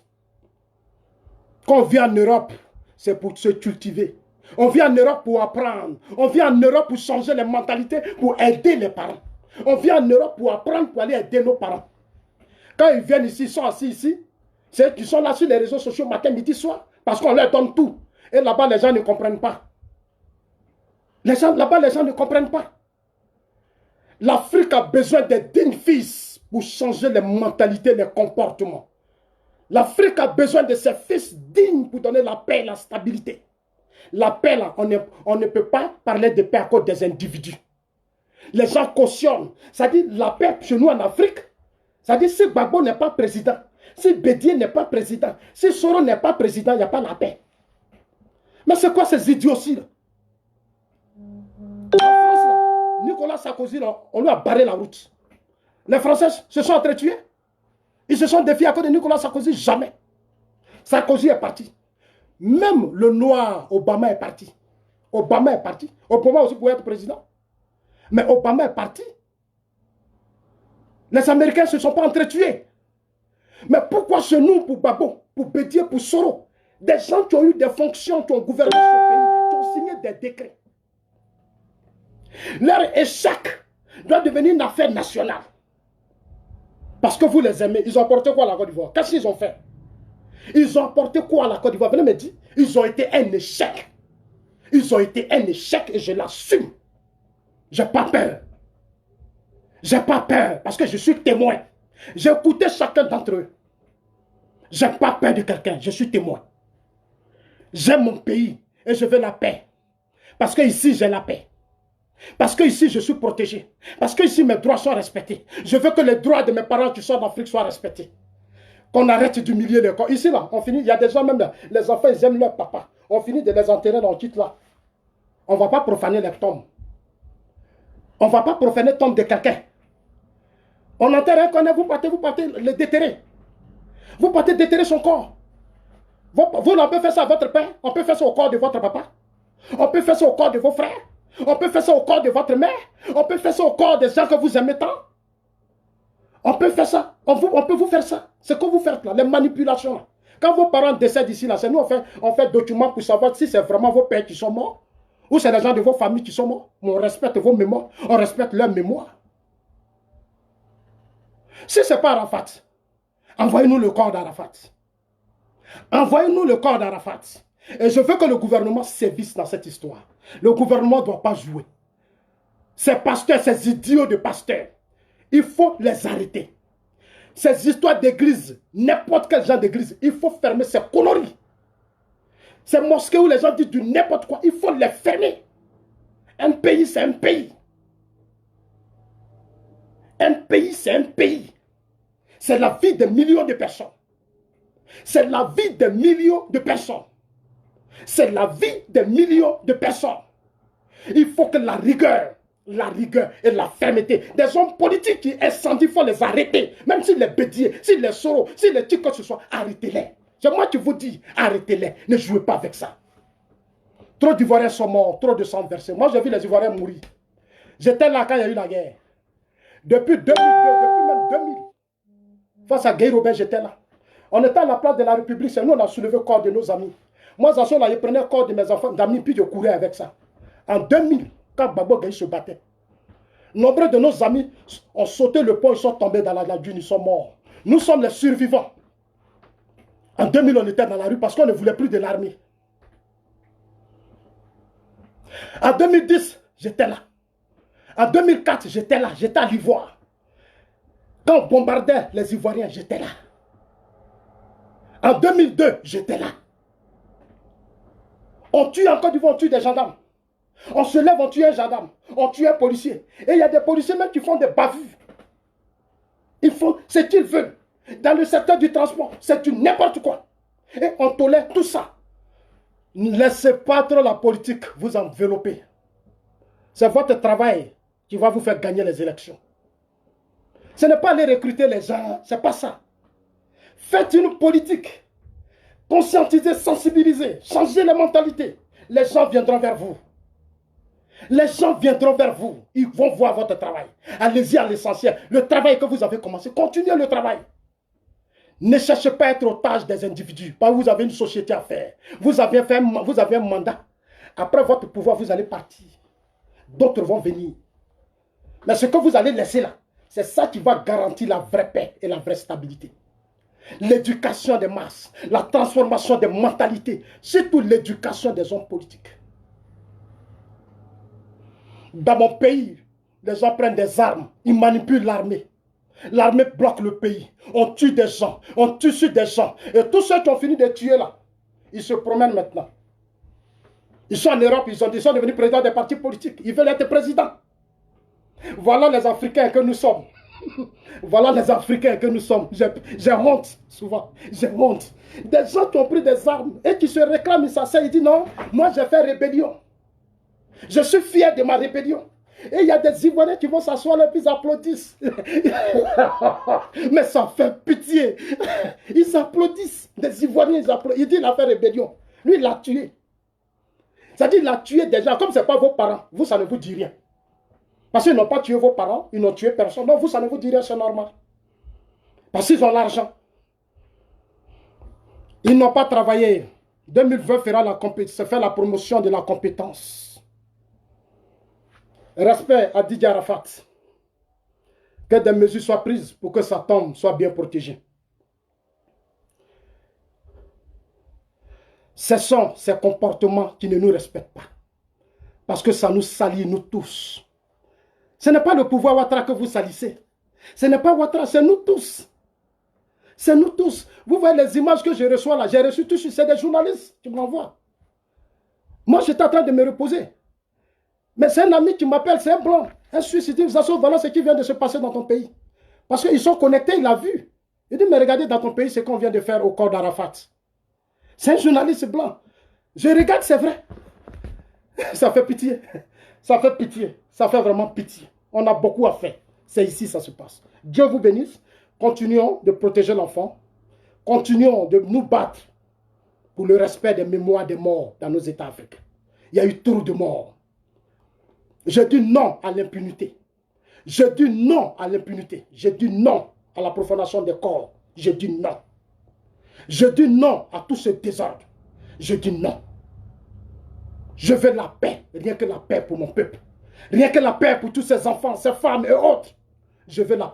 [SPEAKER 1] Quand on vient en Europe, c'est pour se cultiver. On vient en Europe pour apprendre. On vient en Europe pour changer les mentalités, pour aider les parents. On vient en Europe pour apprendre, pour aller aider nos parents. Quand ils viennent ici, ils sont assis ici. C'est qu'ils sont là sur les réseaux sociaux matin, midi, soir. Parce qu'on leur donne tout. Et là-bas, les gens ne comprennent pas. Là-bas, les gens ne comprennent pas. L'Afrique a besoin des dignes fils pour changer les mentalités, les comportements. L'Afrique a besoin de ses fils dignes pour donner la paix et la stabilité. La paix, là, on ne peut pas parler de paix à cause des individus. Les gens cautionnent. Ça dit la paix chez nous en Afrique. Ça dit si Gbagbo n'est pas président, si Bédié n'est pas président, si Soro n'est pas président, il n'y a pas la paix. Mais c'est quoi ces idioties-là? En France, là, Nicolas Sarkozy, là, on lui a barré la route. Les Français se sont entretués. Ils se sont défiés à cause de Nicolas Sarkozy. Jamais. Sarkozy est parti. Même le noir Obama est parti. Obama est parti. Obama aussi pouvait être président. Mais Obama est parti. Les Américains ne se sont pas entretués. Mais pourquoi chez nous, pour Gbagbo, pour Bédié, pour Soro, des gens qui ont eu des fonctions, qui ont gouverné ce pays, qui ont signé des décrets. Leur échec doit devenir une affaire nationale. Parce que vous les aimez. Ils ont apporté quoi à la Côte d'Ivoire? Qu'est-ce qu'ils ont fait? Ils ont apporté quoi à la Côte d'Ivoire? Venez me dire. Ils ont été un échec. Ils ont été un échec et je l'assume. J'ai pas peur. J'ai pas peur parce que je suis témoin. J'ai écouté chacun d'entre eux. J'ai pas peur de quelqu'un, je suis témoin. J'aime mon pays et je veux la paix. Parce que ici j'ai la paix. Parce que ici je suis protégé. Parce que ici mes droits sont respectés. Je veux que les droits de mes parents qui sont en Afrique soient respectés. Qu'on arrête d'humilier les corps. Ici là, on finit, il y a des gens même là, les enfants ils aiment leur papa. On finit de les enterrer dans le titre là. On ne va pas profaner les tombes. On ne va pas profaner la tombe de quelqu'un. On enterre un corps, vous partez le déterrer. Vous partez déterrer son corps. Vous, on peut faire ça à votre père. On peut faire ça au corps de votre papa. On peut faire ça au corps de vos frères. On peut faire ça au corps de votre mère. On peut faire ça au corps des gens que vous aimez tant. On peut faire ça. On peut vous faire ça. C'est que vous faites là, les manipulations là. Quand vos parents décèdent ici, là, c'est nous on fait document pour savoir si c'est vraiment vos pères qui sont morts ou c'est les gens de vos familles qui sont morts. On respecte vos mémoires. On respecte leur mémoire. Si ce n'est pas Arafat, envoyez-nous le corps d'Arafat. Envoyez-nous le corps d'Arafat. Et je veux que le gouvernement sévisse dans cette histoire. Le gouvernement ne doit pas jouer. Ces pasteurs, ces idiots de pasteurs, il faut les arrêter. Ces histoires d'église, n'importe quel genre d'église, il faut fermer ces conneries. Ces mosquées où les gens disent du n'importe quoi, il faut les fermer. Un pays, c'est un pays. Un pays, c'est un pays. C'est la vie de millions de personnes. C'est la vie de millions de personnes. C'est la vie de millions de personnes. Il faut que la rigueur et la fermeté des hommes politiques qui incendient, il faut les arrêter. Même s'ils les bédiers, s'ils les Soros, s'ils les tirent que ce soit, arrêtez-les. C'est moi qui vous dis, arrêtez-les. Ne jouez pas avec ça. Trop d'Ivoiriens sont morts, trop de sang versé. Moi, j'ai vu les Ivoiriens mourir. J'étais là quand il y a eu la guerre. Depuis 2002, depuis même 2000, face à Guy Robert, j'étais là. On était à la place de la République, c'est nous on a soulevé le corps de nos amis. Moi, à ce moment-là, je prenais le corps de mes enfants, d'amis, puis je courais avec ça. En 2000, quand Babo Gaye se battait, nombreux de nos amis ont sauté le pont, ils sont tombés dans la dune, ils sont morts. Nous sommes les survivants. En 2000, on était dans la rue parce qu'on ne voulait plus de l'armée. En 2010, j'étais là. En 2004, j'étais là, j'étais à l'Ivoire. Quand on bombardait les Ivoiriens, j'étais là. En 2002, j'étais là. On tue en Côte d'Ivoire, on tue des gendarmes. On se lève, on tue un gendarme. On tue un policier. Et il y a des policiers même qui font des bavures. Ils font ce qu'ils veulent. Dans le secteur du transport, c'est du n'importe quoi. Et on tolère tout ça. Ne laissez pas trop la politique vous envelopper. C'est votre travail qui va vous faire gagner les élections. Ce n'est pas aller recruter les gens, c'est pas ça. Faites une politique. Conscientiser, sensibiliser, changer les mentalités. Les gens viendront vers vous. Les gens viendront vers vous. Ils vont voir votre travail. Allez-y à l'essentiel. Le travail que vous avez commencé, continuez le travail. Ne cherchez pas à être otage des individus. Parce que vous avez une société à faire. Vous avez un mandat. Après votre pouvoir, vous allez partir. D'autres vont venir. Mais ce que vous allez laisser là, c'est ça qui va garantir la vraie paix et la vraie stabilité. L'éducation des masses, la transformation des mentalités, surtout l'éducation des hommes politiques. Dans mon pays, les gens prennent des armes, ils manipulent l'armée. L'armée bloque le pays. On tue des gens, on tue sur des gens. Et tous ceux qui ont fini de tuer là, ils se promènent maintenant. Ils sont en Europe, ils sont devenus présidents des partis politiques. Ils veulent être présidents. Voilà les Africains que nous sommes. Voilà les Africains que nous sommes. J'ai honte souvent. J'ai honte. Des gens qui ont pris des armes et qui se réclament, ils s'asseyent, ils disent non, moi j'ai fait rébellion. Je suis fier de ma rébellion. Et il y a des Ivoiriens qui vont s'asseoir et puis ils applaudissent. Mais ça fait pitié. Ils applaudissent. Des Ivoiriens, ils applaudissent. Ils disent qu'il a fait rébellion. Lui, il l'a tué. C'est-à-dire qu'il a tué des gens. Comme ce n'est pas vos parents, vous, ça ne vous dit rien. Parce qu'ils n'ont pas tué vos parents, ils n'ont tué personne. Donc vous, ça ne vous dit rien, c'est normal. Parce qu'ils ont l'argent. Ils n'ont pas travaillé. 2020 se fait la promotion de la compétence. Respect à Didier Arafat. Que des mesures soient prises pour que sa tombe soit bien protégée. Ce sont ces comportements qui ne nous respectent pas. Parce que ça nous salit, nous tous. Ce n'est pas le pouvoir Ouattara que vous salissez. Ce n'est pas Ouattara, c'est nous tous. C'est nous tous. Vous voyez les images que je reçois là, j'ai reçu tous, c'est des journalistes qui me l'envoient. Moi, j'étais en train de me reposer. Mais c'est un ami qui m'appelle, c'est un blanc, un Suisse. Il dit, voilà ce qui vient de se passer dans ton pays. Parce qu'ils sont connectés, il a vu. Il dit, mais regardez dans ton pays ce qu'on vient de faire au corps d'Arafat. C'est un journaliste blanc. Je regarde, c'est vrai. Ça fait pitié. Ça fait pitié. Ça fait vraiment pitié. On a beaucoup à faire. C'est ici ça se passe. Dieu vous bénisse. Continuons de protéger l'enfant. Continuons de nous battre pour le respect des mémoires des morts dans nos États africains. Il y a eu trop de morts. Je dis non à l'impunité. Je dis non à l'impunité. Je dis non à la profanation des corps. Je dis non. Je dis non à tout ce désordre. Je dis non. Je veux la paix. Rien que la paix pour mon peuple. Rien que la paix pour tous ces enfants, ces femmes et autres. Je veux la paix.